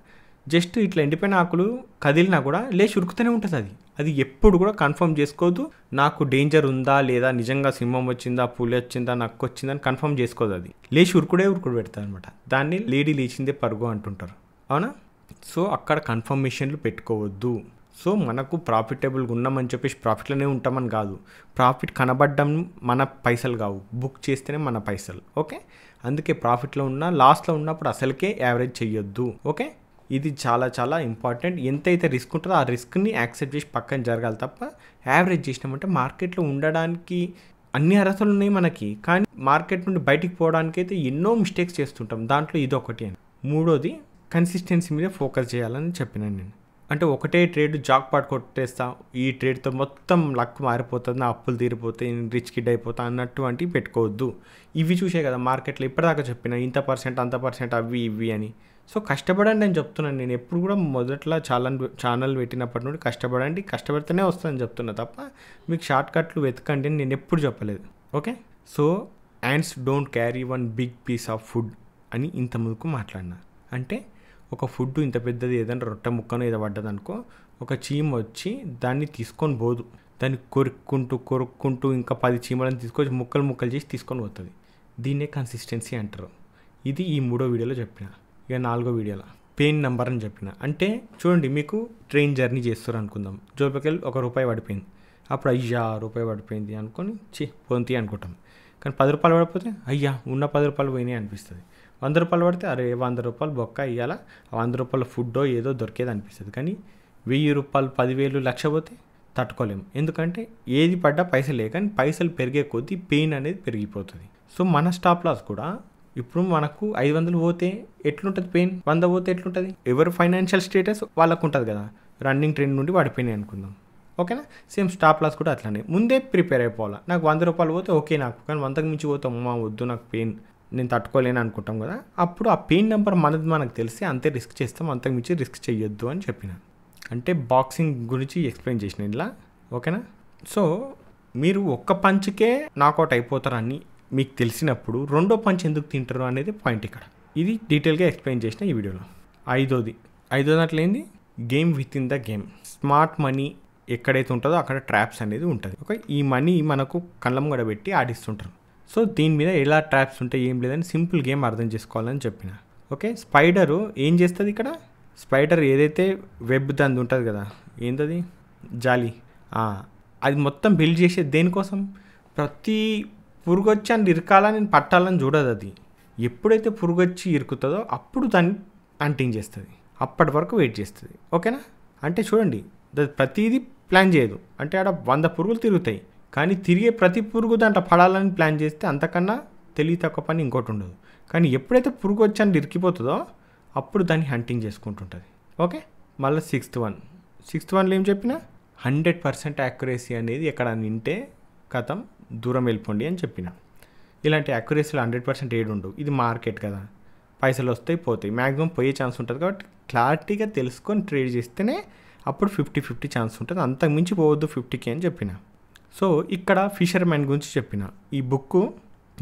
జస్ట్ ఇట్లా ఎండిపోయిన ఆకులు కదిలినా కూడా లేచి ఉరుకుతూనే ఉంటుంది. అది ఎప్పుడు కూడా కన్ఫర్మ్ చేసుకోదు నాకు డేంజర్ ఉందా లేదా, నిజంగా సింహం వచ్చిందా, పులి వచ్చిందా, నక్కు వచ్చిందని కన్ఫర్మ్ చేసుకోదు. అది లేచి ఉరుకుడు పెడతారు అనమాట. దాన్ని లేడీ లేచిందే పరుగు అంటుంటారు, అవునా? సో అక్కడ కన్ఫర్మేషన్లు పెట్టుకోవద్దు. సో మనకు ప్రాఫిటబుల్గా ఉన్నామని చెప్పేసి ప్రాఫిట్లోనే ఉంటామని కాదు. ప్రాఫిట్ కనబడ్డం మన పైసలు కావు, బుక్ చేస్తేనే మన పైసలు. ఓకే, అందుకే ప్రాఫిట్లో ఉన్న లాస్ట్లో ఉన్నప్పుడు అసలుకే యావరేజ్ చేయొద్దు. ఓకే, ఇది చాలా చాలా ఇంపార్టెంట్. ఎంతైతే రిస్క్ ఉంటుందో ఆ రిస్క్ని యాక్సెప్ట్ చేసి పక్కన జరగాలి తప్ప యావరేజ్ చేసినామంటే మార్కెట్లో ఉండడానికి అన్ని అర్హతలు ఉన్నాయి మనకి, కానీ మార్కెట్ నుండి బయటికి పోవడానికి అయితే ఎన్నో మిస్టేక్స్ చేస్తుంటాం. దాంట్లో ఇది ఒకటి. అని మూడోది కన్సిస్టెన్సీ మీద ఫోకస్ చేయాలని చెప్పినాను నేను. అంటే ఒకటే ట్రేడ్ జాక్ పాట్ కొట్టేస్తా, ఈ ట్రేడ్తో మొత్తం లక్ మారిపోతుంది, నా అప్పులు తీరిపోతాయి, రిచ్ కిడ్ అయిపోతా అన్నటువంటివి పెట్టుకోవద్దు. ఇవి చూసే కదా మార్కెట్లో ఇప్పటిదాకా చెప్పిన, ఇంత పర్సెంట్ అంత పర్సెంట్ అవి ఇవి అని. సో కష్టపడండి అని చెప్తున్నాను నేను. ఎప్పుడు కూడా మొదట్లో ఛానల్ పెట్టినప్పటి నుండి కష్టపడితేనే వస్తుందని చెప్తున్నా తప్ప మీకు షార్ట్ కట్లు వెతకండి అని నేను ఎప్పుడు చెప్పలేదు. Okay, so ants don't carry one big piece of food అని ఇంత ముందుకు మాట్లాడినా. అంటే ఒక ఫుడ్ ఇంత పెద్దది ఏదైనా రొట్టె ముక్కను ఏదో పడ్డదనుకో, ఒక చీమ వచ్చి దాన్ని తీసుకొని పోదు, దాన్ని కొరుక్కుంటూ ఇంకా 10 చీమలను తీసుకొచ్చి ముక్కలు చేసి తీసుకొని పోతుంది. దీన్నే కన్సిస్టెన్సీ అంటారు. ఇది ఈ 3వ వీడియోలో చెప్పిన. ఇక 4వ వీడియోలో పెయిన్ నెంబర్ అని చెప్పిన. అంటే చూడండి, మీకు ట్రైన్ జర్నీ చేస్తారు అనుకుందాం, జోబుకెళ్ళి ₹1 పడిపోయింది. అప్పుడు అయ్యా ₹1 పడిపోయింది అనుకొని పొంతి అనుకుంటాం. కానీ ₹10 పడిపోతే అయ్యా ఉన్న ₹10 పోయినాయి అనిపిస్తుంది. ₹100 పడితే అరే ₹100 బొక్క ఇవ్వాలా, ₹100 ఫుడ్డో ఏదో దొరికేది అనిపిస్తుంది. కానీ ₹1000, 10,000, లక్ష పోతే తట్టుకోలేము. ఎందుకంటే ఏది పడ్డా పైసలే, కానీ పైసలు పెరిగే కొద్దీ పెయిన్ అనేది పెరిగిపోతుంది. సో మన స్టాప్ లాస్ కూడా ఇప్పుడు మనకు 500 పోతే ఎట్లుంటుంది పెయిన్, 100 పోతే ఎట్లుంటుంది? ఎవరు ఫైనాన్షియల్ స్టేటస్ వాళ్ళకు ఉంటుంది కదా. రన్నింగ్ ట్రెండ్ నుండి పడిపోయినాయి అనుకుందాం, ఓకేనా? సేమ్ స్టాప్ లాస్ కూడా అట్లానే ముందే ప్రిపేర్ అయిపోవాలి. నాకు ₹100 పోతే ఓకే నాకు, కానీ 100కి మించి పోతే అమ్మా వద్దు నాకు పెయిన్, నేను తట్టుకోలేను అనుకుంటాం కదా. అప్పుడు ఆ పెయిన్ నెంబర్ మనకు తెలిసి అంతే రిస్క్ చేస్తాం, అంతకు మించి రిస్క్ చేయొద్దు అని చెప్పిన. అంటే బాక్సింగ్ గురించి ఎక్స్ప్లెయిన్ చేసిన ఇలా, ఓకేనా? సో మీరు ఒక్క పంచ్కే నాకౌట్ అయిపోతారని మీకు తెలిసినప్పుడు రెండో పంచ్ ఎందుకు తింటారు అనేది పాయింట్ ఇక్కడ. ఇది డీటెయిల్గా ఎక్స్ప్లెయిన్ చేసిన ఈ వీడియోలో. ఐదోది అట్లయింది game with in the game. Smart money ఎక్కడైతే ఉంటుందో అక్కడ ట్రాప్స్ అనేది ఉంటుంది. ఓకే, ఈ మనీ మనకు కళ్ళం కూడా పెట్టి ఆడిస్తుంటారు. సో దీని మీద ఎలా ట్రాప్స్ ఉంటాయి ఏం లేదని సింపుల్ గేమ్ అర్థం చేసుకోవాలని చెప్పిన. ఓకే, స్పైడరు ఏం చేస్తుంది ఇక్కడ? స్పైడర్ ఏదైతే వెబ్ దాన్ని ఉంటుంది కదా, ఏంటది జాలి, అది మొత్తం బిల్డ్ చేసేది దేనికోసం? ప్రతి పురుగు వచ్చి అని ఇరకాలని పట్టాలని చూడదు. అది ఎప్పుడైతే పురుగు వచ్చి ఇరుకుతుందో అప్పుడు దాన్ని అంటింగ్ చేస్తుంది, అప్పటి వరకు వెయిట్ చేస్తుంది. ఓకేనా? అంటే చూడండి, ప్రతిదీ ప్లాన్ చేయదు. అంటే ఆడ 100 పురుగులు తిరుగుతాయి, కానీ తిరిగే ప్రతి పురుగు దాంట్లో పడాలని ప్లాన్ చేస్తే అంతకన్నా తెలివి తక్కువ పని ఇంకోటి ఉండదు. కానీ ఎప్పుడైతే పురుగు వచ్చి అని ఇరికిపోతుందో అప్పుడు దాన్ని హంటింగ్ చేసుకుంటుంటుంది. ఓకే, మళ్ళీ సిక్స్త్ వన్లో ఏం చెప్పినా 100% యాక్యురసీ అనేది ఎక్కడ వింటే కథం దూరం వెళ్ళిపోండి అని చెప్పిన. ఇలాంటి యాక్యురసీలో 100% ఏడు ఉండవు. ఇది మార్కెట్ కదా, పైసలు వస్తాయి పోతాయి, మ్యాక్సిమం పోయే ఛాన్స్ ఉంటుంది. కాబట్టి క్లారిటీగా తెలుసుకొని ట్రేడ్ చేస్తేనే అప్పుడు 50-50 ఛాన్స్ ఉంటుంది, అంతకు మించి పోవద్దు 50కి అని చెప్పిన. సో ఇక్కడ ఫిషర్ మ్యాన్ గురించి చెప్పిన. ఈ బుక్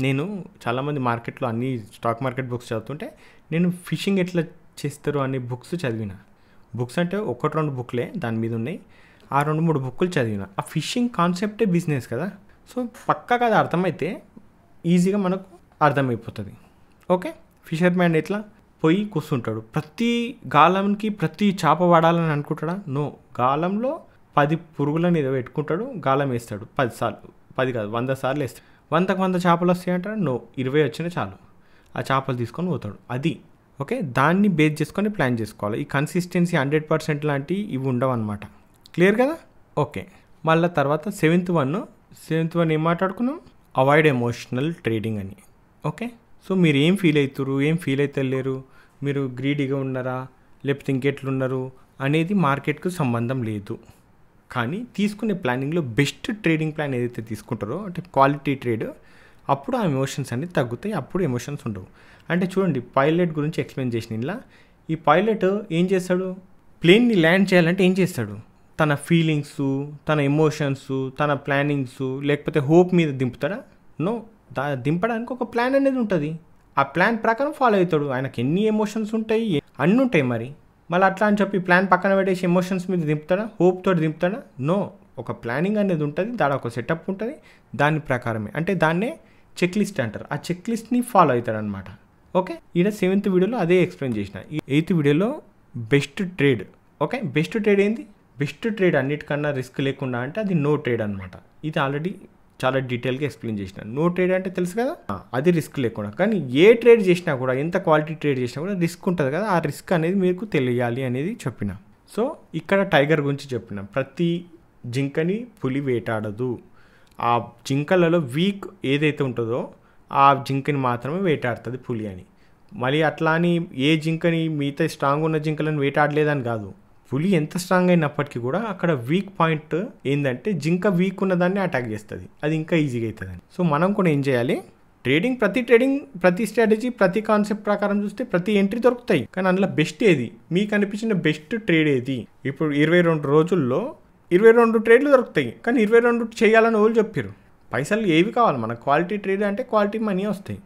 నేను చాలామంది మార్కెట్లో అన్ని స్టాక్ మార్కెట్ బుక్స్ చదువుతుంటే నేను ఫిషింగ్ ఎట్లా చేస్తారు అనే బుక్స్ చదివిన. బుక్స్ అంటే 1-2 బుక్లే దాని మీద ఉన్నాయి. ఆ 2-3 బుక్కులు చదివిన. ఆ ఫిషింగ్ కాన్సెప్టే బిజినెస్ కదా. సో పక్కా అది అర్థమైతే ఈజీగా మనకు అర్థమైపోతుంది. ఓకే, ఫిషర్ మ్యాన్ ఎట్లా పోయి కూర్చుంటాడు. ప్రతి గాలంకి ప్రతి చేప పడాలని అనుకుంటాడా? నో. గాలంలో 10 పురుగులను ఏదో పెట్టుకుంటాడు, గాలం వేస్తాడు 10 సార్లు, 10 కాదు 100 సార్లు వేస్తాడు. 100 చేపలు వస్తాయంటాడు? నో. 20 వచ్చినా చాలు, ఆ చేపలు తీసుకొని పోతాడు. అది ఓకే. దాన్ని బేస్ చేసుకొని ప్లాన్ చేసుకోవాలి. ఈ కన్సిస్టెన్సీ 100% లాంటివి ఇవి ఉండవు అనమాట. క్లియర్ కదా? ఓకే. మళ్ళీ తర్వాత సెవెంత్ వన్ ఏం మాట్లాడుకున్నాం? అవాయిడ్ ఎమోషనల్ ట్రేడింగ్ అని. ఓకే. సో మీరు ఏం ఫీల్ అవుతారు, ఏం ఫీల్ అయితే లేరు, మీరు గ్రీడీగా ఉన్నారా లేకపోతే ఇంకెట్లున్నారు అనేది మార్కెట్కు సంబంధం లేదు. కానీ తీసుకునే ప్లానింగ్లో బెస్ట్ ట్రేడింగ్ ప్లాన్ ఏదైతే తీసుకుంటారో అంటే క్వాలిటీ ట్రేడ్, అప్పుడు ఆ ఎమోషన్స్ అన్నీ తగ్గుతాయి, అప్పుడు ఎమోషన్స్ ఉండవు. అంటే చూడండి, పైలట్ గురించి ఎక్స్ప్లెయిన్ చేసిన ఇలా, ఈ పైలట్ ఏం చేస్తాడు? ప్లేన్ని ల్యాండ్ చేయాలంటే ఏం చేస్తాడు? తన ఫీలింగ్స్, తన ఎమోషన్స్, తన ప్లానింగ్స్ లేకపోతే హోప్ మీద దింపుతాడా? నో. దింపడానికి ఒక ప్లాన్ అనేది ఉంటుంది. ఆ ప్లాన్ ప్రకారం ఫాలో అవుతాడు. ఆయనకి ఎన్ని ఎమోషన్స్ ఉంటాయి, అన్నీ ఉంటాయి. మళ్ళీ అట్లా అని చెప్పి ప్లాన్ పక్కన పెట్టేసి ఎమోషన్స్ మీద దింపుతాడా? హోప్ తోటి దింపుతాడా? నో. ఒక ప్లానింగ్ అనేది ఉంటుంది, దాని ఒక సెటప్ ఉంటుంది, దాని ప్రకారమే. అంటే దాన్నే చెక్ లిస్ట్ అంటారు. ఆ చెక్ లిస్ట్ని ఫాలో అవుతాడనమాట. ఓకే. ఈడ 7th వీడియోలో అదే ఎక్స్ప్లెయిన్ చేసిన. ఈ 8th వీడియోలో best trade. Okay. Best trade ఏంది? బెస్ట్ ట్రేడ్ అన్నిటికన్నా రిస్క్ లేకుండా అంటే అది నో ట్రేడ్ అనమాట. ఇది ఆల్రెడీ చాలా డీటెయిల్గా ఎక్స్ప్లెయిన్ చేసిన. నో ట్రేడ్ అంటే తెలుసు కదా, అది రిస్క్ లేకుండా. కానీ ఏ ట్రేడ్ చేసినా కూడా, ఎంత క్వాలిటీ ట్రేడ్ చేసినా కూడా రిస్క్ ఉంటుంది కదా, ఆ రిస్క్ అనేది మీకు తెలియాలి అనేది చెప్పిన. సో ఇక్కడ టైగర్ గురించి చెప్పిన. ప్రతి జింకని పులి వేటాడదు. ఆ జింకలలో వీక్ ఏదైతే ఉంటుందో ఆ జింకని మాత్రమే వేటాడుతుంది పులి అని. మళ్ళీ అట్లా అని ఏ జింకని మిగతా స్ట్రాంగ్ ఉన్న జింకలను వేటాడలేదని కాదు. పులి ఎంత స్ట్రాంగ్ అయినప్పటికీ కూడా అక్కడ వీక్ పాయింట్ ఏంటంటే జింక వీక్ ఉన్నదాన్ని అటాక్ చేస్తుంది, అది ఇంకా ఈజీగా అవుతుంది. సో మనం కూడా ఏం చేయాలి? ప్రతి స్ట్రాటజీ, ప్రతి కాన్సెప్ట్ ప్రకారం చూస్తే ప్రతి ఎంట్రీ దొరుకుతాయి. కానీ అందులో బెస్ట్ ఏది, మీకు అనిపించిన బెస్ట్ ట్రేడ్ ఏది? ఇప్పుడు 22 రోజుల్లో 22 ట్రేడ్లు దొరుకుతాయి. కానీ 22 చేయాలని వాళ్ళు చెప్పారు. పైసలు ఏవి కావాలి మనకు? క్వాలిటీ ట్రేడ్ అంటే క్వాలిటీ మనీ వస్తాయి,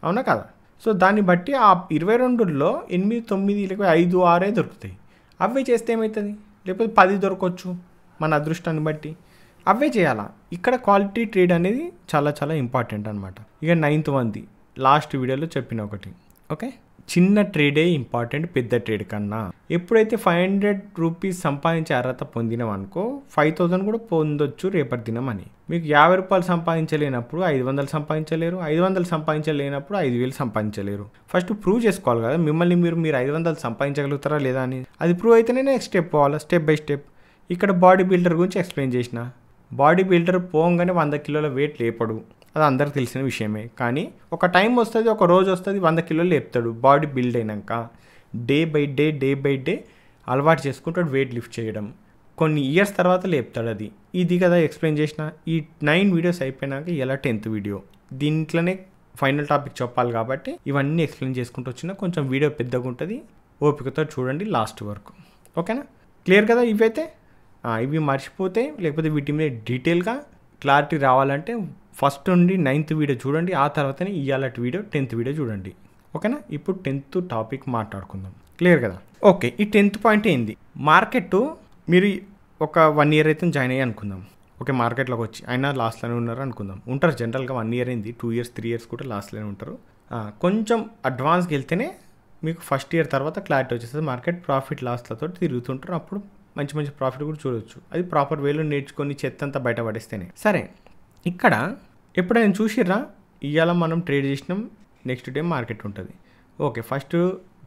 అవునా కదా? సో దాన్ని బట్టి ఆ 22లో 8, 9 లేకపోతే 5, 6 దొరుకుతాయి. అవే చేస్తే ఏమవుతుంది? లేకపోతే 10 దొరకవచ్చు మన అదృష్టాన్ని బట్టి. అవే చేయాలా. ఇక్కడ క్వాలిటీ ట్రేడ్ అనేది చాలా చాలా ఇంపార్టెంట్ అనమాట. ఇక 9th వన్ది లాస్ట్ వీడియోలో చెప్పిన ఒకటి. ఓకే. చిన్న ట్రేడే ఇంపార్టెంట్ పెద్ద ట్రేడ్ కన్నా. ఎప్పుడైతే 500 రూపీస్ సంపాదించే అర్హత పొందినామనుకో 5000 కూడా పొందొచ్చు రేపటి దినం అని. మీకు 50 రూపాయలు సంపాదించలేనప్పుడు 500 సంపాదించలేరు, 500 సంపాదించలేనప్పుడు 5000 సంపాదించలేరు. ఫస్ట్ ప్రూవ్ చేసుకోవాలి కదా మిమ్మల్ని మీరు 500 సంపాదించగలుగుతారా లేదా అని. అది ప్రూవ్ అయితేనే నెక్స్ట్ స్టెప్ పోవాలి, స్టెప్ బై స్టెప్. ఇక్కడ బాడీ బిల్డర్ గురించి ఎక్స్ప్లెయిన్ చేసిన. బాడీ బిల్డర్ పోగానే 100 కిలోల వెయిట్ లేపడు, అది అందరికి తెలిసిన విషయమే. కానీ ఒక టైం వస్తుంది, ఒక రోజు వస్తుంది 100 కిలోలు లేపుతాడు. బాడీ బిల్డ్ అయినాక డే బై డే అలవాటు చేసుకుంటాడు వెయిట్ లిఫ్ట్ చేయడం. కొన్ని ఇయర్స్ తర్వాత లేపుతాడు. ఇది కదా ఎక్స్ప్లెయిన్ చేసిన. ఈ 9 వీడియోస్ అయిపోయినాక ఇలా 10th వీడియో. దీంట్లోనే ఫైనల్ టాపిక్ చెప్పాలి కాబట్టి ఇవన్నీ ఎక్స్ప్లెయిన్ చేసుకుంటూ వచ్చిన. కొంచెం వీడియో పెద్దగా ఉంటుంది, ఓపికతో చూడండి లాస్ట్ వరకు. ఓకేనా? క్లియర్ కదా? ఇవి మర్చిపోతే లేకపోతే వీటి మీద డీటెయిల్గా క్లారిటీ రావాలంటే ఫస్ట్ నుండి 9th వీడియో చూడండి, ఆ తర్వాతనే ఇవాళ వీడియో 10th వీడియో చూడండి. ఓకేనా? ఇప్పుడు 10th టాపిక్ మాట్లాడుకుందాం. క్లియర్ కదా? ఓకే. ఈ 10th పాయింట్ ఏంది? మార్కెట్ మీరు ఒక 1 year అయితే జాయిన్ అయ్యి అనుకుందాం. ఓకే. మార్కెట్లోకి వచ్చి అయినా లాస్ట్లోనే ఉన్నారు అనుకుందాం. ఉంటారు జనరల్గా 1 year అయింది, 2 years 3 years కూడా లాస్ట్లోనే ఉంటారు. కొంచెం అడ్వాన్స్కి వెళ్తేనే మీకు ఫస్ట్ ఇయర్ తర్వాత క్లారిటీ వచ్చేస్తుంది. మార్కెట్ ప్రాఫిట్ లాస్లతో తిరుగుతుంటారు. అప్పుడు మంచి మంచి ప్రాఫిట్ కూడా చూడవచ్చు. అది ప్రాపర్ వేలో నేర్చుకొని చెత్త అంతా బయటపడేస్తేనే. సరే, ఇక్కడ ఎప్పుడైనా చూసిర్రా? ఇవాళ మనం ట్రేడ్ చేసినాం, నెక్స్ట్ డే మార్కెట్ ఉంటుంది. ఓకే. ఫస్ట్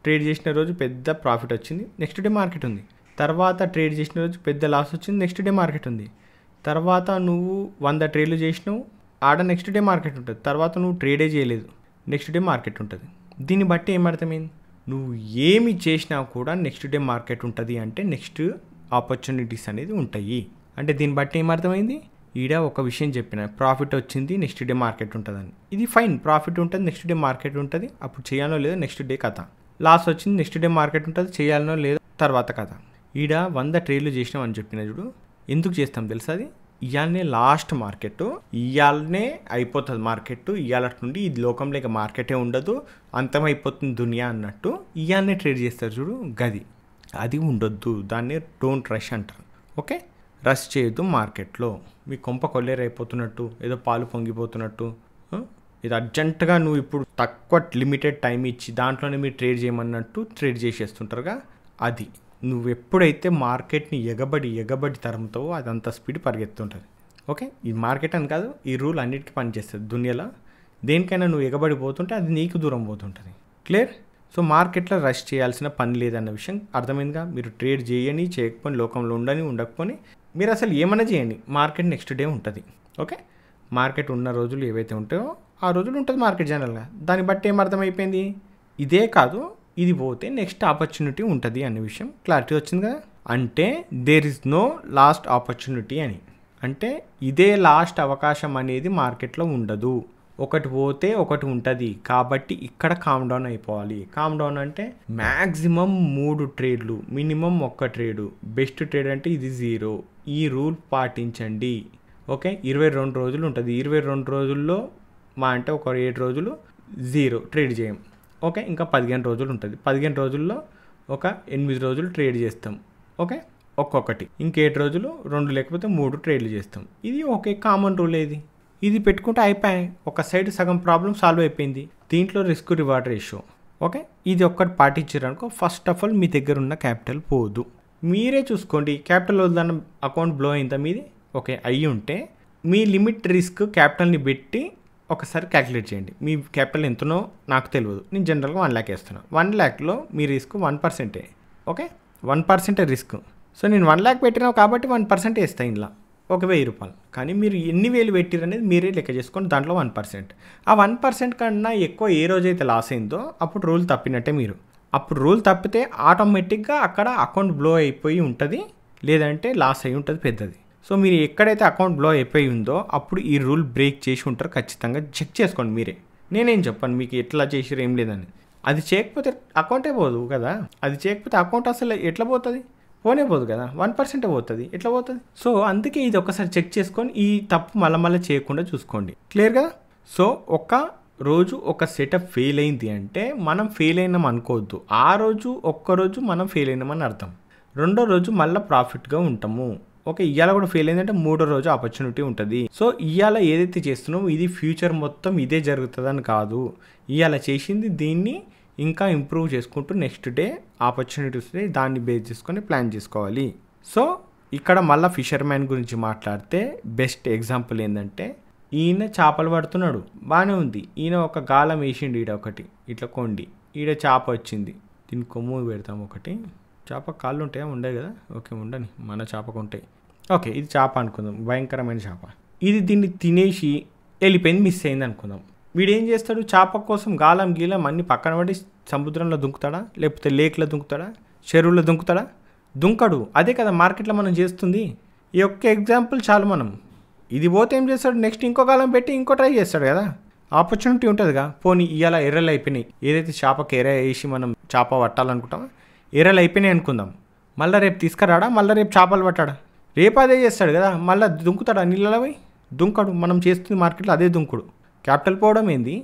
ట్రేడ్ చేసిన రోజు పెద్ద ప్రాఫిట్ వచ్చింది, నెక్స్ట్ డే మార్కెట్ ఉంది. తర్వాత ట్రేడ్ చేసిన రోజు పెద్ద లాస్ వచ్చింది, నెక్స్ట్ డే మార్కెట్ ఉంది. తర్వాత నువ్వు 100 ట్రేడ్లు చేసినావు, ఆడ నెక్స్ట్ డే మార్కెట్ ఉంటుంది. తర్వాత నువ్వు ట్రేడే చేయలేదు, నెక్స్ట్ డే మార్కెట్ ఉంటుంది. దీన్ని బట్టి ఏమర్థమైంది? నువ్వు ఏమి చేసినా కూడా నెక్స్ట్ డే మార్కెట్ ఉంటుంది అంటే నెక్స్ట్ ఆపర్చునిటీస్ అనేది ఉంటాయి. అంటే దీన్ని బట్టి ఏమర్థమైంది? ఈడ ఒక విషయం చెప్పిన, ప్రాఫిట్ వచ్చింది నెక్స్ట్ డే మార్కెట్ ఉంటుందని. ఇది ఫైన్, ప్రాఫిట్ ఉంటుంది నెక్స్ట్ డే మార్కెట్ ఉంటుంది, అప్పుడు చేయాలో లేదో నెక్స్ట్ డే కథ. లాస్ వచ్చింది నెక్స్ట్ డే మార్కెట్ ఉంటుంది, చేయాలనో లేదో తర్వాత కథ. ఈడ 100 ట్రేడ్లు చేసినాం అని చెప్పిన చూడు. ఎందుకు చేస్తాం తెలుసా? అది ఇవాళనే లాస్ట్ మార్కెట్, ఇవాళనే అయిపోతుంది మార్కెట్. ఇవాళ నుండి ఈ లోకంలో ఇక మార్కెటే ఉండదు, అంతమైపోతుంది దునియా అన్నట్టు ఇవాళనే ట్రేడ్ చేస్తారు చూడు. గది అది ఉండొద్దు, దాన్ని డోంట్ రష్ అంటారు. ఓకే. రష్ చేయొద్దు మార్కెట్లో. మీ కొంప కొల్లేరైపోతున్నట్టు, ఏదో పాలు పొంగిపోతున్నట్టు ఇది అర్జెంటుగా నువ్వు ఇప్పుడు తక్కువ లిమిటెడ్ టైం ఇచ్చి దాంట్లోనే మీరు ట్రేడ్ చేయమన్నట్టు ట్రేడ్ చేసేస్తుంటారుగా, అది నువ్వు ఎప్పుడైతే మార్కెట్ని ఎగబడి తరుముతావో అదంత స్పీడ్ పరిగెత్తుంటుంది. ఓకే, ఈ మార్కెట్ అని కాదు, ఈ రూల్ అన్నిటికీ పనిచేస్తుంది దునియాలో. దేనికైనా నువ్వు ఎగబడిపోతుంటే అది నీకు దూరం పోతుంటుంది. క్లియర్? సో మార్కెట్లో రష్ చేయాల్సిన పని లేదన్న విషయం అర్థమైందిగా. మీరు ట్రేడ్ చేయని చేయకపోని, లోకంలో ఉండకపోని, మీరు అసలు ఏమైనా చేయండి, మార్కెట్ నెక్స్ట్ డే ఉంటుంది. ఓకే, మార్కెట్ ఉన్న రోజులు ఏవైతే ఉంటాయో ఆ రోజులు ఉంటుంది మార్కెట్ జనరల్గా. దాన్ని బట్టి ఏం అర్థమైపోయింది, ఇదే కాదు ఇది పోతే నెక్స్ట్ ఆపర్చునిటీ ఉంటుంది అనే విషయం క్లారిటీ వచ్చింది కదా. అంటే there is no last opportunity అని, అంటే ఇదే లాస్ట్ అవకాశం అనేది మార్కెట్లో ఉండదు. ఒకటి పోతే ఒకటి ఉంటుంది, కాబట్టి ఇక్కడ కామ్ డౌన్ అయిపోవాలి. కామ్ డౌన్ అంటే మ్యాక్సిమం 3 ట్రేడ్లు, మినిమం 1 ట్రేడు, బెస్ట్ ట్రేడ్ అంటే ఇది 0. ఈ రూల్ పాటించండి. ఓకే, 22 రోజులు ఉంటుంది. 22 రోజుల్లో మా అంటే ఒక 7 రోజులు 0 ట్రేడ్ చేయం. ఓకే, ఇంకా 15 రోజులు ఉంటుంది. 15 రోజుల్లో ఒక 8 రోజులు ట్రేడ్ చేస్తాం. ఓకే, ఒక్కొక్కటి ఇంక 7 రోజులు 2 లేకపోతే 3 ట్రేడ్లు చేస్తాం. ఇది ఓకే, కామన్ రూల్. ఇది పెట్టుకుంటే అయిపోయాయి, ఒక సైడ్ సగం ప్రాబ్లం సాల్వ్ అయిపోయింది. దీంట్లో రిస్క్ రివార్డ్ రేషియో. ఓకే, ఇది ఒక్కటి పాటించారనుకో, ఫస్ట్ ఆఫ్ ఆల్ మీ దగ్గర ఉన్న క్యాపిటల్ పోదు. మీరే చూసుకోండి, క్యాపిటల్ వద్దన్న అకౌంట్ బ్లో అయిందా మీది? ఓకే, అయ్యి ఉంటే మీ లిమిట్ రిస్క్ క్యాపిటల్ని పెట్టి ఒకసారి క్యాలిక్యులేట్ చేయండి. మీ క్యాపిటల్ ఎంతనో నాకు తెలియదు, నేను జనరల్గా 1 lakh వేస్తున్నాను. 1 lakhలో మీ రిస్క్ 1%. Okay, 1% risk. సో నేను 1 lakh పెట్టినా కాబట్టి 1% వేస్తాను ఇంట్లో, ఒక 1000 రూపాయలు. కానీ మీరు ఎన్ని వేలు పెట్టిరు అనేది మీరే లెక్క చేసుకొని దాంట్లో 1%. ఆ 1% కన్నా ఎక్కువ ఏ రోజైతే లాస్ అయిందో అప్పుడు రూల్ తప్పినట్టే. మీరు అప్పుడు రూల్ తప్పితే ఆటోమేటిక్గా అక్కడ అకౌంట్ బ్లో అయిపోయి ఉంటుంది, లేదంటే లాస్ అయి ఉంటుంది పెద్దది. సో మీరు ఎక్కడైతే అకౌంట్ బ్లో అయిపోయి ఉందో అప్పుడు ఈ రూల్ బ్రేక్ చేసి ఉంటారు. ఖచ్చితంగా చెక్ చేసుకోండి మీరే. నేనేం చెప్పాను మీకు ఎట్లా చేసిరు ఏం లేదని. అది చేయకపోతే అకౌంటే పోదు కదా, అది చేయకపోతే అకౌంట్ అసలు ఎట్లా పోతుంది? పోనే పోదు కదా, 1% పోతుంది, ఎట్లా పోతుంది? సో అందుకే ఇది ఒకసారి చెక్ చేసుకొని ఈ తప్పు మళ్ళీ చేయకుండా చూసుకోండి. క్లియర్ కదా? సో ఒక రోజు ఒక సెటప్ ఫెయిల్ అయింది అంటే మనం ఫెయిల్ అయినాం అనుకోవద్దు. ఆ రోజు ఒక్కరోజు మనం ఫెయిల్ అయినామని అర్థం. రెండో రోజు మళ్ళీ ప్రాఫిట్గా ఉంటాము. ఓకే, ఇవాళ కూడా ఫెయిల్ అయిందంటే మూడో రోజు ఆపర్చునిటీ ఉంటుంది. సో ఇవాళ ఏదైతే చేస్తున్నామో ఇది ఫ్యూచర్ మొత్తం ఇదే జరుగుతుందని కాదు. ఇవాళ చేసింది దీన్ని ఇంకా ఇంప్రూవ్ చేసుకుంటూ నెక్స్ట్ డే ఆపర్చునిటీస్ దాన్ని బేస్ చేసుకొని ప్లాన్ చేసుకోవాలి. సో ఇక్కడ మళ్ళీ ఫిషర్మ్యాన్ గురించి మాట్లాడితే బెస్ట్ ఎగ్జాంపుల్ ఏంటంటే, ఈయన చేపలు పడుతున్నాడు, బాగానే ఉంది. ఈయన ఒక గాలం వేసిండు, ఈడ ఒకటి ఇట్లా కొండి, ఈడ చేప వచ్చింది. దీన్ని కొమ్ము పెడతాం. ఒకటి చేప కాళ్ళు ఉంటాయా? ఉండే కదా. ఓకే, ఉండని, మన చేపకు ఉంటాయి. ఓకే, ఇది చేప అనుకుందాం, భయంకరమైన చేప. ఇది దీన్ని తినేసి వెళ్ళిపోయింది, మిస్ అయింది అనుకుందాం. వీడేం చేస్తాడు? చేప కోసం గాలం గీలం అన్ని పక్కన పడి సముద్రంలో దుంకుతాడా, లేకపోతే లేక్లో దుంకుతాడా, చెరువులో దుంకుతాడా? దుంకడు. అదే కదా మార్కెట్లో మనం చేస్తుంది. ఈ ఒక్క ఎగ్జాంపుల్ చాలు. మనం ఇది పోతే ఏం చేస్తాడు, నెక్స్ట్ ఇంకో గాలం పెట్టి ఇంకో ట్రై చేస్తాడు కదా, ఆపర్చునిటీ ఉంటుందిగా. పోనీ ఇవాళ ఎర్రలు అయిపోయినాయి, ఏదైతే చేపకి ఎర్ర వేసి మనం చేప పట్టాలనుకుంటామో ఎర్రలు అయిపోయినాయి అనుకుందాం. మళ్ళీ రేపు తీసుకురాడా, మళ్ళీ రేపు చేపలు పట్టాడా? రేపు అదే చేస్తాడు కదా, మళ్ళీ దుంకుతాడా నీళ్ళలో పోయి? దుంకడు. మనం చేస్తుంది మార్కెట్లో అదే దుంకుడు. క్యాపిటల్ పోవడం ఏంది?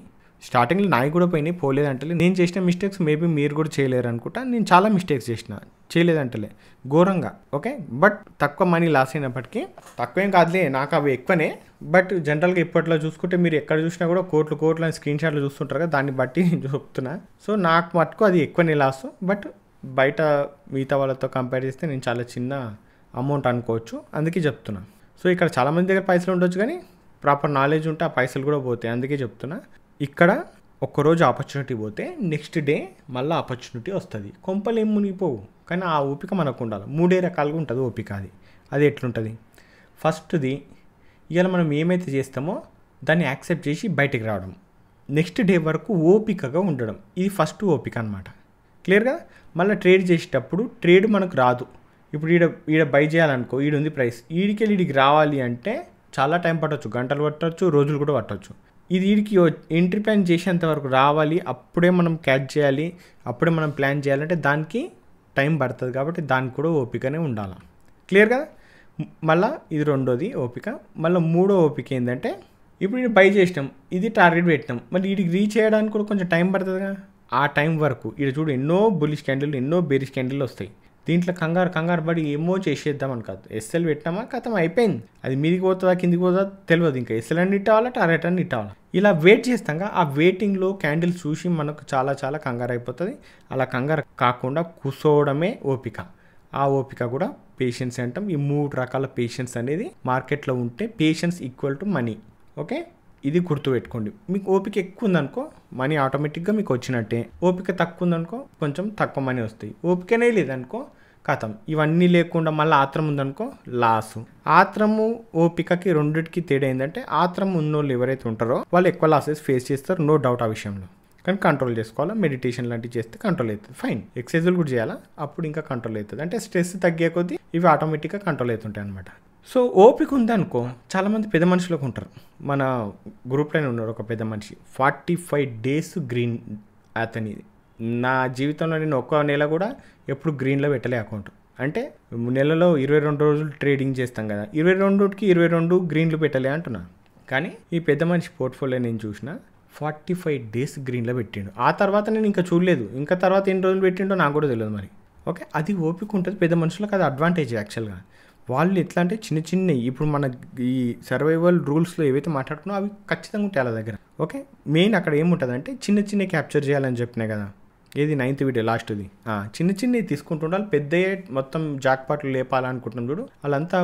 స్టార్టింగ్లో నాయి కూడా పోయినాయి, పోలేదంటలే. నేను చేసిన మిస్టేక్స్ మేబీ మీరు కూడా చేయలేరు అనుకుంటా. నేను చాలా మిస్టేక్స్ చేయలేదంటలే ఘోరంగా. ఓకే, బట్ తక్కువ మనీ లాస్ అయినప్పటికీ, తక్కువేం కాదులే, నాకు అవి ఎక్కువనే. బట్ జనరల్గా ఇప్పట్లో చూసుకుంటే మీరు ఎక్కడ చూసినా కూడా కోట్లు అని స్క్రీన్ షాట్లు చూస్తుంటారు కదా, దాన్ని బట్టి నేను చెప్తున్నా. సో నాకు మటుకు అది ఎక్కువనే లాస్. బట్ బయట మిగతా వాళ్ళతో కంపేర్ చేస్తే నేను చాలా చిన్న అమౌంట్ అనుకోవచ్చు, అందుకే చెప్తున్నా. సో ఇక్కడ చాలామంది దగ్గర పైసలు ఉండొచ్చు, కానీ ప్రాపర్ నాలెడ్జ్ ఉంటే ఆ పైసలు కూడా పోతాయి, అందుకే చెప్తున్నా. ఇక్కడ ఒక్కరోజు ఆపర్చునిటీ పోతే నెక్స్ట్ డే మళ్ళీ ఆపర్చునిటీ వస్తుంది. కొంపలు ఏం మునిగిపోవు, కానీ ఆ ఓపిక మనకు ఉండాలి. 3 రకాలుగా ఉంటుంది ఓపిక. అది ఎట్లుంటుంది? ఫస్ట్ది, ఇవాళ మనం ఏమైతే చేస్తామో దాన్ని యాక్సెప్ట్ చేసి బయటికి రావడం, నెక్స్ట్ డే వరకు ఓపికగా ఉండడం. ఇది ఫస్ట్ ఓపిక అనమాట. క్లియర్గా? మళ్ళీ ట్రేడ్ చేసేటప్పుడు ట్రేడ్ మనకు రాదు. ఇప్పుడు ఈడ బై చేయాలనుకో, ఈడుంది ప్రైస్, ఈడికి రావాలి అంటే చాలా టైం పట్టవచ్చు, గంటలు పట్టవచ్చు, రోజులు కూడా పట్టవచ్చు. ఇది వీడికి ఎంట్రీ ప్లాన్ చేసేంత వరకు రావాలి, అప్పుడే మనం క్యాచ్ చేయాలి, అప్పుడే మనం ప్లాన్ చేయాలంటే దానికి టైం పడుతుంది. కాబట్టి దానికి కూడా ఓపికనే ఉండాలి. క్లియర్ కదా? మళ్ళీ ఇది రెండోది ఓపిక. మళ్ళీ మూడో ఓపిక ఏంటంటే, ఇప్పుడు ఇది బై చేసినాం, ఇది టార్గెట్ పెట్టినాం, మళ్ళీ వీడికి రీచ్ చేయడానికి కూడా కొంచెం టైం పడుతుంది కదా. ఆ టైం వరకు చూడు ఎన్నో బుల్లిష్ క్యాండిల్, ఎన్నో బేరిష్ క్యాండిల్ వస్తాయి. దీంట్లో కంగారు పడి ఏమో చేసేద్దామని కాదు. ఎస్ఎల్ పెట్టినామా కథం అయిపోయింది. అది మీదికి పోతుందా కిందికి పోతుందా తెలియదు. ఇంకా ఎస్ఎల్ అని ఇట్టావాలా టార్గెట్ అని ఇట్టావాలా ఇలా వెయిట్ చేస్తాగా ఆ వెయిటింగ్లో క్యాండిల్స్ చూసి మనకు చాలా కంగారు అయిపోతుంది. అలా కంగారు కాకుండా కూర్చోవడమే ఓపిక. ఆ ఓపిక కూడా పేషెన్స్ అంటాం. ఈ 3 రకాల పేషెన్స్ అనేది మార్కెట్లో ఉంటే patience equal to money. Okay, ఇది గుర్తుపెట్టుకోండి. మీకు ఓపిక ఎక్కువ ఉందనుకో మనీ ఆటోమేటిక్గా మీకు వచ్చినట్టే. ఓపిక తక్కువ ఉందనుకో కొంచెం తక్కువ మనీ వస్తాయి. ఓపికనే లేదనుకో కథం. ఇవన్నీ లేకుండా మళ్ళీ ఆత్రం ఉందనుకో లాసు. ఆత్రము ఓపికకి రెండింటికి తేడా ఏంటంటే ఆత్రం ఉన్నోళ్ళు ఎవరైతే ఉంటారో వాళ్ళు ఎక్కువ లాసెస్ ఫేస్ చేస్తారు, నో డౌట్ ఆ విషయంలో. కానీ కంట్రోల్ చేసుకోవాలా. మెడిటేషన్ లాంటివి చేస్తే కంట్రోల్ అవుతుంది, ఫైన్. ఎక్సర్సైజులు కూడా చేయాలా, అప్పుడు ఇంకా కంట్రోల్ అవుతుంది. అంటే స్ట్రెస్ తగ్గే కొద్దీ ఇవి ఆటోమేటిక్గా కంట్రోల్ అవుతుంటాయి అనమాట. సో ఓపిక ఉందనుకో చాలామంది పెద్ద మనుషులకు ఉంటారు. మన గ్రూప్లోనే ఉన్నారు ఒక పెద్ద మనిషి, 45 days గ్రీన్ అతనిది. నా జీవితంలో నేను ఒక్క నెల కూడా ఎప్పుడు గ్రీన్లో పెట్టలే అకౌంట్. అంటే నెలలో 22 రోజులు ట్రేడింగ్ చేస్తాం కదా, 22కి 22 గ్రీన్లు పెట్టలే అంటున్నా. కానీ ఈ పెద్ద మనిషి పోర్ట్ఫోలియో నేను చూసిన 45 days గ్రీన్లో పెట్టిండు. ఆ తర్వాత నేను ఇంకా చూడలేదు. ఇంకా తర్వాత ఎన్ని రోజులు పెట్టిండో నాకు కూడా తెలియదు మరి. ఓకే, అది ఓపిక ఉంటుంది పెద్ద మనుషులకు. అది అడ్వాంటేజ్ యాక్చువల్గా. వాళ్ళు ఎట్లా అంటే చిన్నవి ఇప్పుడు మన ఈ సర్వైవల్ రూల్స్లో ఏవైతే మాట్లాడుకున్నా అవి ఖచ్చితంగా ఉంటాయి వాళ్ళ దగ్గర. ఓకే, మెయిన్ అక్కడ ఏముంటుంది అంటే చిన్న క్యాప్చర్ చేయాలని చెప్పినాయి కదా, ఏది 9th వీడియో లాస్ట్ది. చిన్నవి తీసుకుంటుండాలి. పెద్దయ్యే మొత్తం జాక్పాట్లు లేపాలనుకుంటున్నాం చూడు, వాళ్ళంతా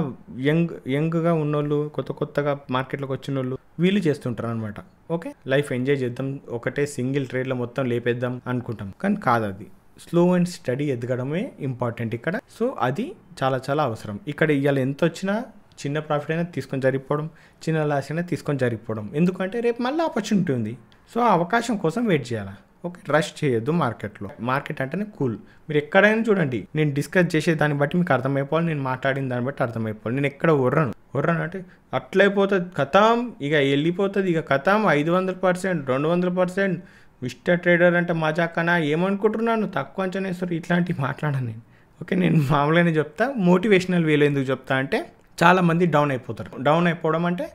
యంగ్గా ఉన్నోళ్ళు, కొత్తగా మార్కెట్లోకి వచ్చిన వాళ్ళు వీళ్ళు చేస్తుంటారు అనమాట. ఓకే, లైఫ్ ఎంజాయ్ చేద్దాం, ఒకటే సింగిల్ ట్రేడ్లో మొత్తం లేపేద్దాం అనుకుంటాం. కానీ కాదు, అది స్లో అండ్ స్టడీ ఎదగడమే ఇంపార్టెంట్ ఇక్కడ. సో అది చాలా అవసరం. ఇక్కడ ఇవాళ ఎంత వచ్చినా చిన్న ప్రాఫిట్ అయినా తీసుకొని జరిగిపోవడం, చిన్న లాస్ అయినా తీసుకొని జరిగిపోవడం. ఎందుకంటే రేపు మళ్ళీ ఆపర్చునిటీ ఉంది. సో ఆ అవకాశం కోసం వెయిట్ చేయాలి. ఓకే, రష్ చేయొద్దు మార్కెట్లో. మార్కెట్ అంటేనే కూల్. మీరు ఎక్కడైనా చూడండి, నేను డిస్కస్ చేసే దాన్ని బట్టి మీకు అర్థమైపోవాలి, నేను మాట్లాడిన దాన్ని బట్టి అర్థమైపోవాలి. నేను ఎక్కడ ఒర్రను అంటే అట్లయిపోతుంది కథం, ఇక వెళ్ళిపోతుంది, ఇక కథం 500%, 200%. మిస్టర్ ట్రేడర్ అంటే మజాకనా ఏమనుకుంటున్నాను, తక్కువ అంచనా వేస్తారు, ఇట్లాంటివి మాట్లాడాను నేను. ఓకే, నేను మామూలుగానే చెప్తా. మోటివేషనల్ వేలో ఎందుకు చెప్తా అంటే చాలామంది డౌన్ అయిపోతారు. డౌన్ అయిపోవడం అంటే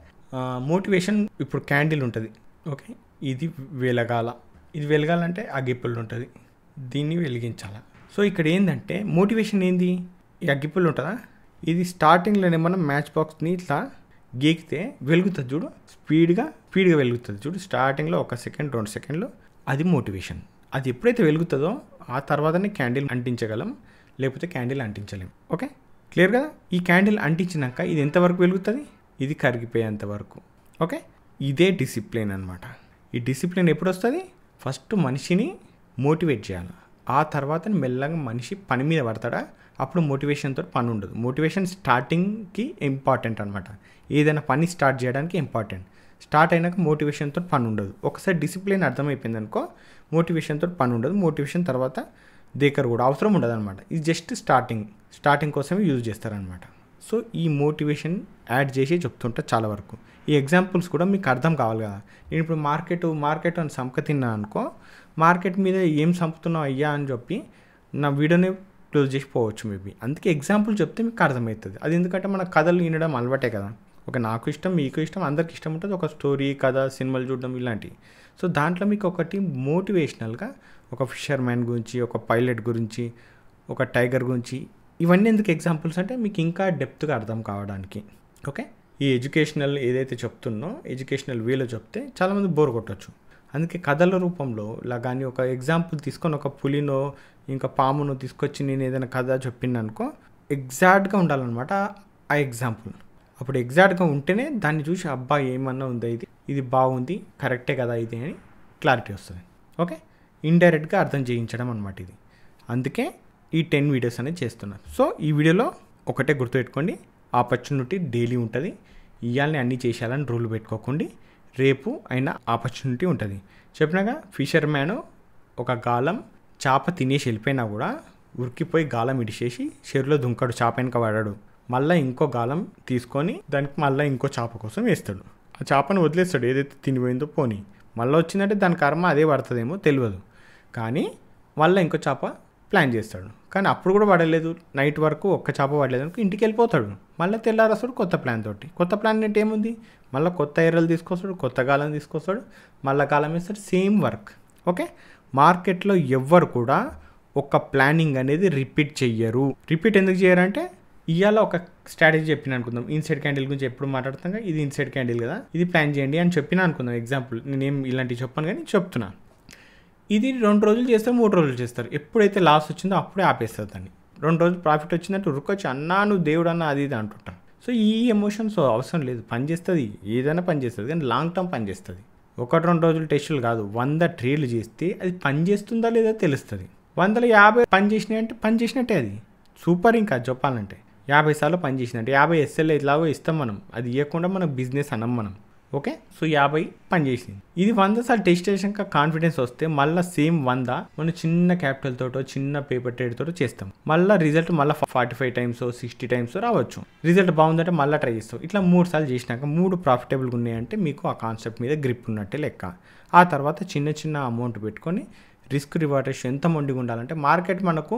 మోటివేషన్. ఇప్పుడు క్యాండిల్ ఉంటుంది. ఓకే, ఇది వెలగాలంటే అగ్గిపుల్లు ఉంటుంది, దీన్ని వెలిగించాలి. సో ఇక్కడ ఏంటంటే మోటివేషన్ ఏంది, ఈ అగ్గిపుల్లు ఉంటుందా, ఇది స్టార్టింగ్లోనే మనం మ్యాచ్ బాక్స్ని ఇట్లా గీకితే వెలుగుతుంది చూడు, స్పీడ్గా వెలుగుతుంది చూడు. స్టార్టింగ్లో 1 సెకండ్ 2 సెకండ్లు అది మోటివేషన్. అది ఎప్పుడైతే వెలుగుతుందో ఆ తర్వాతనే క్యాండిల్ అంటించగలం, లేకపోతే క్యాండిల్ అంటించలేం. ఓకే, క్లియర్ కదా. ఈ క్యాండిల్ అంటించినాక ఇది ఎంతవరకు వెలుగుతుంది, ఇది కరిగిపోయేంత వరకు. ఓకే, ఇదే డిసిప్లిన్ అనమాట. ఈ డిసిప్లిన్ ఎప్పుడు వస్తుంది, ఫస్ట్ మనిషిని మోటివేట్ చేయాలి, ఆ తర్వాత మెల్లగా మనిషి పని మీద పడతాడా, అప్పుడు మోటివేషన్తో పని ఉండదు. మోటివేషన్ స్టార్టింగ్కి ఇంపార్టెంట్ అనమాట. ఏదైనా పని స్టార్ట్ చేయడానికి ఇంపార్టెంట్. స్టార్ట్ అయినాక మోటివేషన్తో పని ఉండదు. ఒకసారి డిసిప్లిన్ అర్థమైపోయింది అనుకో మోటివేషన్తో పని ఉండదు. మోటివేషన్ తర్వాత దేకర్ కూడా అవసరం ఉండదు అనమాట. ఇది జస్ట్ స్టార్టింగ్ కోసమే యూజ్ చేస్తారనమాట. సో ఈ మోటివేషన్ యాడ్ చేసి చెప్తుంటా చాలా వరకు. ఈ ఎగ్జాంపుల్స్ కూడా మీకు అర్థం కావాలి కదా. నేను ఇప్పుడు మార్కెట్ అని సంపక తిన్నా అనుకో, మార్కెట్ మీద ఏం సంపుతున్నావు అయ్యా అని చెప్పి నా వీడియోని క్లోజ్ చేసిపోవచ్చు మేబీ. అందుకే ఎగ్జాంపుల్ చెప్తే మీకు అర్థమవుతుంది. అది ఎందుకంటే మన కథలు వినడం అలవాటే కదా. ఒక నాకు ఇష్టం, మీకు ఇష్టం, అందరికి ఇష్టం ఉంటుంది ఒక స్టోరీ, కథ, సినిమాలు చూడడం ఇలాంటివి. సో దాంట్లో మీకు ఒకటి మోటివేషనల్గా ఒక ఫిషర్మ్యాన్ గురించి, ఒక పైలట్ గురించి, ఒక టైగర్ గురించి, ఇవన్నీ ఎందుకు ఎగ్జాంపుల్స్ అంటే మీకు ఇంకా డెప్త్గా అర్థం కావడానికి. ఓకే, ఈ ఎడ్యుకేషనల్ ఏదైతే చెప్తున్నో ఎడ్యుకేషనల్ వేలో చెప్తే చాలామంది బోర్ కొట్టచ్చు. అందుకే కథల రూపంలో ఇలా కానీ ఒక ఎగ్జాంపుల్ తీసుకొని ఒక పులినో ఇంకా పామును తీసుకొచ్చి నేను ఏదైనా కథ చెప్పింది అనుకో ఎగ్జాక్ట్గా ఉండాలన్నమాట ఆ ఎగ్జాంపుల్. అప్పుడు ఎగ్జాక్ట్గా ఉంటేనే దాన్ని చూసి అబ్బా ఏమన్నా ఉందా, ఇది బాగుంది, కరెక్టే కదా ఇది అని క్లారిటీ వస్తుంది. ఓకే, ఇండైరెక్ట్గా అర్థం చేయించడం అనమాట ఇది. అందుకే ఈ 10 వీడియోస్ అనేది చేస్తున్నాను. సో ఈ వీడియోలో ఒకటే గుర్తుపెట్టుకోండి, ఆపర్చునిటీ డైలీ ఉంటుంది. ఇవాళని అన్నీ చేసేయాలని రూల్ పెట్టుకోకండి. రేపు అయినా ఆపర్చునిటీ ఉంటుంది. చెప్పినాగా ఫిషర్ మ్యాన్ ఒక గాలం చేప తినేసి వెళ్ళిపోయినా కూడా ఉరికిపోయి గాలం ఇడిచేసి చెరువులో దుంకాడు, చేప వెనక పడాడు. మళ్ళీ ఇంకో గాలం తీసుకొని దానికి మళ్ళీ ఇంకో చేప కోసం వేస్తాడు. ఆ చేపను వదిలేస్తాడు, ఏదైతే తినిపోయిందో పోనీ. మళ్ళీ వచ్చిందంటే దాని కర్మ అదే పడుతుందేమో తెలియదు, కానీ మళ్ళీ ఇంకో చేప ప్లాన్ చేస్తాడు. కానీ అప్పుడు కూడా పడలేదు, నైట్ వరకు ఒక్క చేప పడలేదు అనుకో ఇంటికి వెళ్ళిపోతాడు. మళ్ళీ తెల్లారస్తాడు కొత్త ప్లాన్ తోటి. కొత్త ప్లాన్ అంటే ఏముంది, మళ్ళీ కొత్త ఎర్రలు తీసుకొస్తాడు, కొత్త గాలం తీసుకొస్తాడు, మళ్ళీ గాలం వేస్తాడు, సేమ్ వర్క్. ఓకే, మార్కెట్లో ఎవ్వరు కూడా ఒక ప్లానింగ్ అనేది రిపీట్ చెయ్యరు. రిపీట్ ఎందుకు చేయరంటే ఇవాళ ఒక స్ట్రాటజీ చెప్పిన అనుకుందాం, ఇన్సైడ్ క్యాండిల్ గురించి ఎప్పుడు మాట్లాడుతాం కదా, ఇది ఇన్సైడ్ క్యాండిల్ కదా, ఇది ప్లాన్ చేయండి అని చెప్పిన అనుకుందాం. ఎగ్జాంపుల్ నేనేం ఇలాంటివి చెప్పాను కానీ చెప్తున్నా. ఇది 2 రోజులు చేస్తారు, 3 రోజులు చేస్తారు. ఎప్పుడైతే లాస్ వచ్చిందో అప్పుడే ఆపేస్తారు దాన్ని. 2 రోజులు ప్రాఫిట్ వచ్చిందంటే ఉరుకొచ్చి అన్నా నువ్వు దేవుడు అన్న అది ఇది అంటుంటారు. సో ఈ ఎమోషన్స్ అవసరం లేదు. పని చేస్తుంది, ఏదైనా పని చేస్తుంది, కానీ లాంగ్ టర్మ్ పని చేస్తుంది. 1-2 రోజులు టెస్టులు కాదు, 100 ట్రేడ్లు చేస్తే అది పని చేస్తుందా లేదా తెలుస్తుంది. 150 పని చేసినాయి అంటే పని చేసినట్టే, అది సూపర్. ఇంకా చెప్పాలంటే 50 సార్లు పని చేసినట్టు 50 SL ఇలాగో ఇస్తాం మనం, అది ఇవ్వకుండా మనకు బిజినెస్ అనం మనం. ఓకే, సో 50 పని చేసింది. ఇది 100 సార్లు టెస్ట్ చేసాక కాన్ఫిడెన్స్ వస్తే మళ్ళీ సేమ్ 100 మనం చిన్న క్యాపిటల్ తోటో చిన్న పేపర్ ట్రేడ్ తోటో చేస్తాం. మళ్ళీ రిజల్ట్ మళ్ళీ 45 టైమ్స్ 60 టైమ్స్ రావచ్చు. రిజల్ట్ బాగుందంటే మళ్ళీ ట్రై చేస్తాం. ఇట్లా 3 సార్లు చేసినాక 3 ప్రాఫిటబుల్గా ఉన్నాయంటే మీకు ఆ కాన్సెప్ట్ మీద గ్రిప్ ఉన్నట్టే లెక్క. ఆ తర్వాత చిన్న అమౌంట్ పెట్టుకొని రిస్క్ రివార్డ్ రేషియో ఎంత మొండిగా ఉండాలంటే, మార్కెట్ మనకు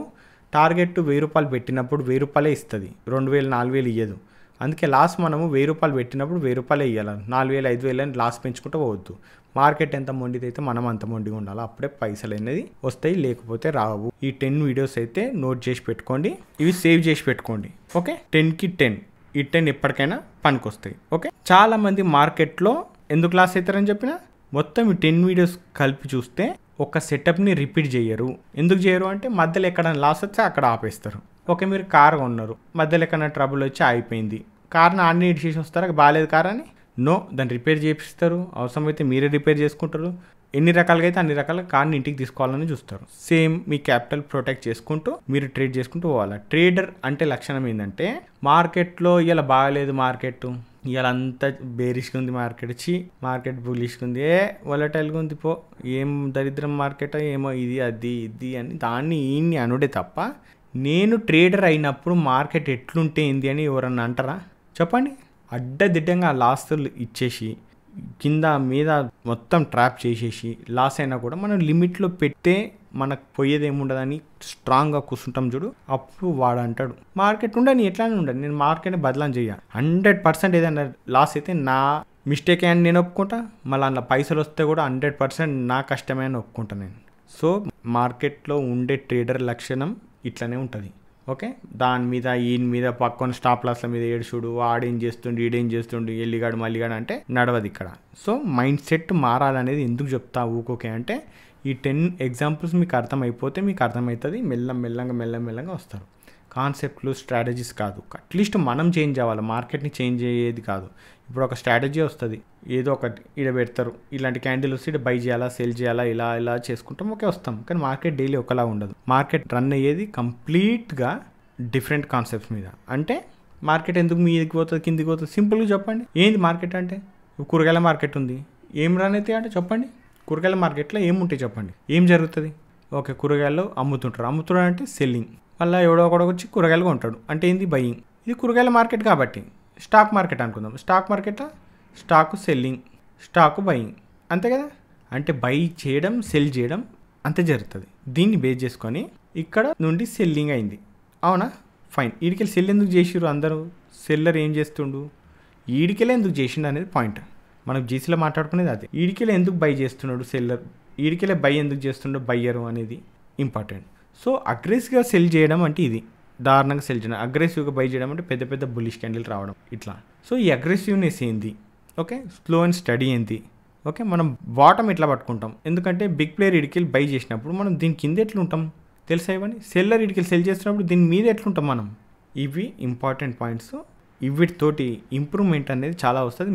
టార్గెట్ 1000 రూపాయలు పెట్టినప్పుడు 1000 రూపాయలే ఇస్తుంది, 2000 4000 ఇయ్యదు. అందుకే లాస్ మనము 1000 రూపాయలు పెట్టినప్పుడు 1000 రూపాయలే ఇవ్వాలి. 4000 5000 అని లాస్ పెంచుకుంటూ పోవద్దు. మార్కెట్ ఎంత మొండిదైతే మనం అంత మొండిగా ఉండాలి, అప్పుడే పైసలు అనేది వస్తాయి, లేకపోతే రావు. ఈ 10 వీడియోస్ అయితే నోట్ చేసి పెట్టుకోండి, ఇవి సేవ్ చేసి పెట్టుకోండి. ఓకే, 10కి 10, ఈ 10 ఎప్పటికైనా పనికి వస్తాయి. ఓకే, చాలా మంది మార్కెట్లో ఎందుకు లాస్ అవుతారని చెప్పిన మొత్తం ఈ 10 వీడియోస్ కలిపి చూస్తే ఒక సెటప్ని రిపీట్ చేయరు. ఎందుకు చేయరు అంటే మధ్యలో ఎక్కడైనా లాస్ వచ్చి అక్కడ ఆపేస్తారు. ఓకే, మీరు కార్ కొన్నారు, మధ్యలో ఎక్కడైనా ట్రబుల్ వచ్చి అయిపోయింది, కార్ని ఆడిని చేసి వస్తారా, బాగాలేదు కార్ అని? నో, దాన్ని రిపేర్ చేపిస్తారు. అవసరమైతే మీరే రిపేర్ చేసుకుంటారు. ఎన్ని రకాలుగా అయితే అన్ని రకాల కార్ని ఇంటికి తీసుకోవాలని చూస్తారు. సేమ్ మీ క్యాపిటల్ ప్రొటెక్ట్ చేసుకుంటూ మీరు ట్రేడ్ చేసుకుంటూ పోవాలి. ట్రేడర్ అంటే లక్షణం ఏంటంటే, మార్కెట్లో ఇలా బాగాలేదు, మార్కెట్ ఇవాళ అంతా బేరిష్గా ఉంది, మార్కెట్ బులిష్గా ఉంది, వొలటైల్గా ఉంది, పో ఏం దరిద్రం మార్కెట్ ఏమో ఇది అది అని దాన్ని ఈయన్ని అనుడే తప్ప, నేను ట్రేడర్ అయినప్పుడు మార్కెట్ ఎట్లుంటే ఏంది అని ఎవరన్నా అంటారా? చెప్పండి. అడ్డదిడ్డంగా లాస్లు ఇచ్చేసి కింద మీద మొత్తం ట్రాప్ చేసేసి లాస్ అయినా కూడా మనం లిమిట్లో పెడితే మనకు పోయేది ఏముండదని స్ట్రాంగ్గా కూర్చుంటాం చూడు, అప్పుడు వాడు అంటాడు మార్కెట్ ఉండని, ఎట్లానే ఉండదు, నేను మార్కెట్ని బదలాం చేయ. 100% ఏదైనా లాస్ అయితే నా మిస్టేక్ అని నేను ఒప్పుకుంటా, మళ్ళీ అందులో పైసలు వస్తే కూడా 100% నా కష్టమే అని ఒప్పుకుంటాను నేను. సో మార్కెట్లో ఉండే ట్రేడర్ లక్షణం ఇట్లనే ఉంటుంది. ఓకే, దాని మీద ఈయన మీద పక్కన స్టాప్ లాస్ల మీద ఏడుచుడు, ఆడేం చేస్తుండు ఈడేం చేస్తుండు ఎల్లిగాడు మల్లిగాడు అంటే నడవదు ఇక్కడ. సో మైండ్ సెట్ మారాలనేది ఎందుకు చెప్తా ఊకోకే అంటే, ఈ 10 ఎగ్జాంపుల్స్ మీకు అర్థమైపోతే మీకు అర్థమవుతుంది, మెల్లమెల్లగా వస్తారు. కాన్సెప్ట్లు స్ట్రాటజీస్ కాదు, అట్లీస్ట్ మనం చేంజ్ అవ్వాలి, మార్కెట్ని చేంజ్ అయ్యేది కాదు. ఇప్పుడు ఒక స్ట్రాటజీ వస్తుంది, ఏదో ఒకటి ఈడ పెడతారు, ఇలాంటి క్యాండిల్ వస్తే ఇటు బై చేయాలా సెల్ చేయాలా ఇలా చేసుకుంటాం, ఓకే వస్తాం. కానీ మార్కెట్ డైలీ ఒకలా ఉండదు. మార్కెట్ రన్ అయ్యేది కంప్లీట్గా డిఫరెంట్ కాన్సెప్ట్స్ మీద. అంటే మార్కెట్ ఎందుకు మీదకి పోతుంది కిందికి పోతుంది సింపుల్గా చెప్పండి. ఏంది మార్కెట్ అంటే? కూరగాయల మార్కెట్ ఉంది, ఏం రన్ అవుతాయి అంటే చెప్పండి. కూరగాయల మార్కెట్లో ఏముంటాయి చెప్పండి, ఏం జరుగుతుంది? ఓకే, కూరగాయలు అమ్ముతుంటారు అంటే సెల్లింగ్, మళ్ళీ ఎవడో ఒకడో వచ్చి కూరగాయలు కొంటాడు అంటే ఏంది బయింగ్. ఇది కూరగాయల మార్కెట్ కాబట్టి స్టాక్ మార్కెట్ అనుకుందాం. స్టాక్ మార్కెట్లో స్టాకు సెల్లింగ్, స్టాకు బయింగ్, అంతే కదా. అంటే బై చేయడం సెల్ చేయడం అంతే జరుగుతుంది. దీన్ని బేస్ చేసుకొని ఇక్కడ నుండి సెల్లింగ్ అయింది, అవునా, ఫైన్. ఈడికెళ్ళి సెల్ ఎందుకు చేసిర్రు అందరూ? సెల్లర్ ఏం చేస్తుండు, ఈడికెళ్ళి ఎందుకు చేసిండు అనేది పాయింట్. మనకు జీసీలో మాట్లాడుకునేది అదే. ఈడికెళ్ళి ఎందుకు బై చేస్తున్నాడు సెల్లర్, ఈడికెళ్ళి బై ఎందుకు చేస్తుండో బయ్యరు అనేది ఇంపార్టెంట్. సో అగ్రెసివ్గా సెల్ చేయడం అంటే ఇది, దారుణంగా సెల్ చేయడం. అగ్రెసివ్గా బై చేయడం అంటే పెద్ద పెద్ద బుల్లిష్ క్యాండిల్ రావడం ఇట్లా. సో ఈ అగ్రెసివ్నెస్ ఏంది, ఓకే, స్లో అండ్ స్టడీ ఏంది, ఓకే. మనం బాటమ్ ఎట్లా పట్టుకుంటాం, ఎందుకంటే బిగ్ ప్లేయర్ ఇడికెళ్ళి బై చేసినప్పుడు మనం దీని కింద ఎట్లుంటాం తెలుసా ఇవన్నీ. సెల్లర్ ఇడికెళ్ళి సెల్ చేసినప్పుడు దీని మీద ఎట్లుంటాం మనం. ఇవి ఇంపార్టెంట్ పాయింట్స్. వీటితోటి ఇంప్రూవ్మెంట్ అనేది చాలా వస్తుంది.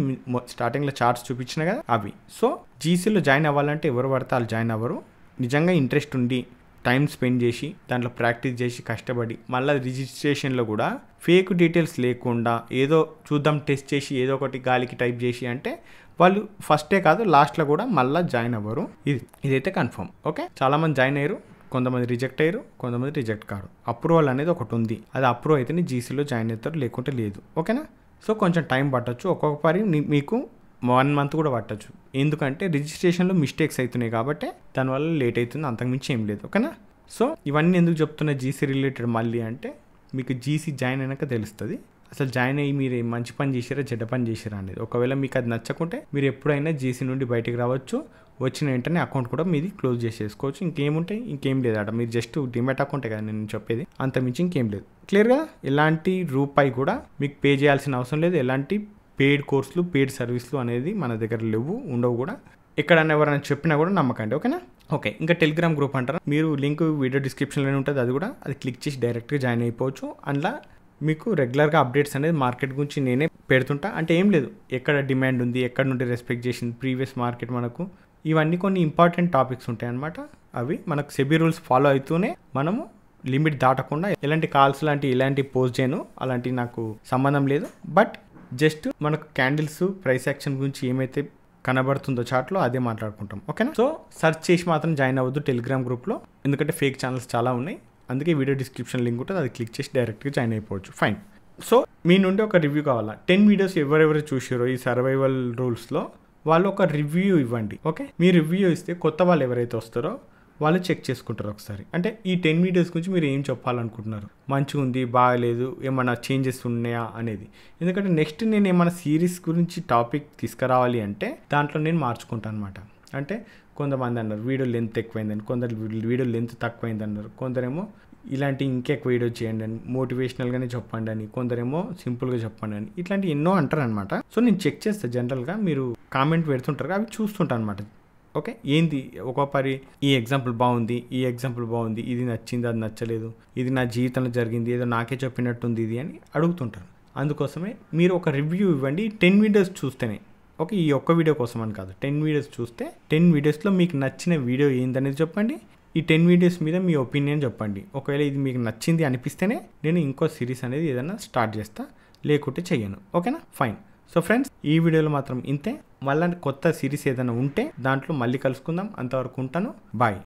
స్టార్టింగ్లో చార్ట్స్ చూపించిన కదా అవి. సో జీసీలో జాయిన్ అవ్వాలంటే ఎవరు పడితే వాళ్ళు జాయిన్ అవ్వరు. నిజంగా ఇంట్రెస్ట్ ఉండి టైం స్పెండ్ చేసి దాంట్లో ప్రాక్టీస్ చేసి కష్టపడి మళ్ళీ రిజిస్ట్రేషన్లో కూడా ఫేక్ డీటెయిల్స్ లేకుండా ఏదో చూద్దాం టెస్ట్ చేసి ఏదో ఒకటి గాలికి టైప్ చేసి అంటే వాళ్ళు ఫస్టే కాదు లాస్ట్లో కూడా మళ్ళీ జాయిన్ అవ్వరు. ఇదైతే కన్ఫర్మ్. ఓకే, చాలామంది జాయిన్ అయ్యారు, కొంతమంది రిజెక్ట్ అయ్యారు, కొంతమంది రిజెక్ట్ కారు. అప్రూవల్ అనేది ఒకటి ఉంది, అది అప్రూవ్ అయితేనే జీసీలో జాయిన్ అవుతారు, లేకుంటే లేదు. ఓకేనా. సో కొంచెం టైం పట్టచ్చు, ఒక్కొక్కసారి మీకు 1 మంత్ కూడా పట్టచ్చు. ఎందుకంటే రిజిస్ట్రేషన్లో మిస్టేక్స్ అవుతున్నాయి కాబట్టి దానివల్ల లేట్ అవుతుంది, అంతకుమించి ఏం లేదు. ఓకేనా. సో ఇవన్నీ ఎందుకు చెప్తున్నా జీసీ రిలేటెడ్ మళ్ళీ అంటే, మీకు జీసీ జాయిన్ అయినాక తెలుస్తుంది అసలు జాయిన్ అయ్యి మీరు మంచి పని చేసారా చెడ్డ పని చేసారా అనేది. ఒకవేళ మీకు అది నచ్చకుంటే మీరు ఎప్పుడైనా జీసీ నుండి బయటికి రావచ్చు. వచ్చిన వెంటనే అకౌంట్ కూడా మీది క్లోజ్ చేసేసుకోవచ్చు. ఇంకేముంటాయి, ఇంకేం లేదట. మీరు జస్ట్ డిమాట్ అకౌంటే కదా నేను చెప్పేది, అంత మించి ఇంకేం లేదు. క్లియర్గా ఎలాంటి రూపాయి కూడా మీకు పే చేయాల్సిన అవసరం లేదు. ఎలాంటి పెయిడ్ కోర్సులు, పెయిడ్ సర్వీసులు అనేది మన దగ్గర లేవు, ఉండవు కూడా. ఎక్కడన్నా ఎవరైనా చెప్పినా కూడా నమ్మకండి, ఓకేనా? ఓకే, ఇంకా టెలిగ్రామ్ గ్రూప్ అంటారా, మీరు లింక్ వీడియో డిస్క్రిప్షన్లోనే ఉంటుంది. అది క్లిక్ చేసి డైరెక్ట్గా జాయిన్ అయిపోవచ్చు. అందులో మీకు రెగ్యులర్గా అప్డేట్స్ అనేది మార్కెట్ గురించి నేనే పెడుతుంటా. అంటే ఏం లేదు, ఎక్కడ డిమాండ్ ఉంది, ఎక్కడ నుండి రెస్పెక్ట్ చేసింది ప్రీవియస్ మార్కెట్ మనకు, ఇవన్నీ కొన్ని ఇంపార్టెంట్ టాపిక్స్ ఉంటాయి అన్నమాట. అవి మనకు సెబీ రూల్స్ ఫాలో అవుతూనే మనము లిమిట్ దాటకుండా ఎలాంటి కాల్స్ లాంటి ఎలాంటి పోస్ట్ చేయను, అలాంటి నాకు సంబంధం లేదు. బట్ జస్ట్ మనకు క్యాండిల్స్ ప్రైస్ యాక్షన్ గురించి ఏమైతే కనబడుతుందో చార్ట్లో అదే మాట్లాడుకుంటాం, ఓకేనా? సో సెర్చ్ చేసి మాత్రం జాయిన్ అవ్వద్దు టెలిగ్రామ్ గ్రూప్లో, ఎందుకంటే ఫేక్ ఛానల్స్ చాలా ఉన్నాయి. అందుకే వీడియో డిస్క్రిప్షన్ లింక్ ఉంటుంది, అది క్లిక్ చేసి డైరెక్ట్గా జాయిన్ అయిపోవచ్చు. ఫైన్. సో మీ నుండి ఒక రివ్యూ కావాలా? 10 వీడియోస్ ఎవరెవరు చూసారో ఈ సర్వైవల్ రూల్స్లో వాళ్ళు ఒక రివ్యూ ఇవ్వండి, ఓకే? మీ రివ్యూ ఇస్తే కొత్త వాళ్ళు ఎవరైతే వస్తారో వాళ్ళు చెక్ చేసుకుంటారు ఒకసారి. అంటే ఈ 10 వీడియోస్ గురించి మీరు ఏం చెప్పాలనుకుంటున్నారు, మంచిగా ఉంది, బాగాలేదు, ఏమైనా చేంజెస్ ఉన్నాయా అనేది. ఎందుకంటే నెక్స్ట్ నేను ఏమైనా సిరీస్ గురించి టాపిక్ తీసుకురావాలి అంటే దాంట్లో నేను మార్చుకుంటాను అనమాట. అంటే కొంతమంది అన్నారు వీడియో లెంత్ ఎక్కువైందని, కొందరు వీడియో లెంత్ తక్కువైంది అన్నారు, కొందరేమో ఇలాంటి ఇంకెక్కువ వీడియో చేయండి అని, మోటివేషనల్గానే చెప్పండి అని, కొందరేమో సింపుల్గా చెప్పండి అని, ఇట్లాంటి ఎన్నో అంటారు అనమాట. సో నేను చెక్ చేస్తాను, జనరల్గా మీరు కామెంట్ పెడుతుంటారు అవి చూస్తుంటాను అనమాట. ఓకే, ఏంది ఒక్కొక్కరి ఈ ఎగ్జాంపుల్ బాగుంది, ఈ ఎగ్జాంపుల్ బాగుంది, ఇది నచ్చింది, అది నచ్చలేదు, ఇది నా జీవితంలో జరిగింది, ఏదో నాకే చెప్పినట్టుంది ఇది అని అడుగుతుంటారు. అందుకోసమే మీరు ఒక రివ్యూ ఇవ్వండి 10 వీడియోస్ చూస్తేనే. ఓకే, ఈ ఒక్క వీడియో కోసం అని కాదు, 10 వీడియోస్ చూస్తే 10 వీడియోస్లో మీకు నచ్చిన వీడియో ఏందనేది చెప్పండి. ఈ 10 వీడియోస్ మీద మీ ఒపీనియన్ చెప్పండి. ఒకవేళ ఇది మీకు నచ్చింది అనిపిస్తేనే నేను ఇంకో సిరీస్ అనేది ఏదైనా స్టార్ట్ చేస్తా, లేకుంటే చెయ్యను, ఓకేనా? ఫైన్. సో ఫ్రెండ్స్, ఈ వీడియోలో మాత్రం ఇంతే. మళ్ళీ కొత్త సిరీస్ ఏదైనా ఉంటే దాంట్లో మళ్ళీ కలుసుకుందాం. అంతవరకు ఉంటాను, బాయ్.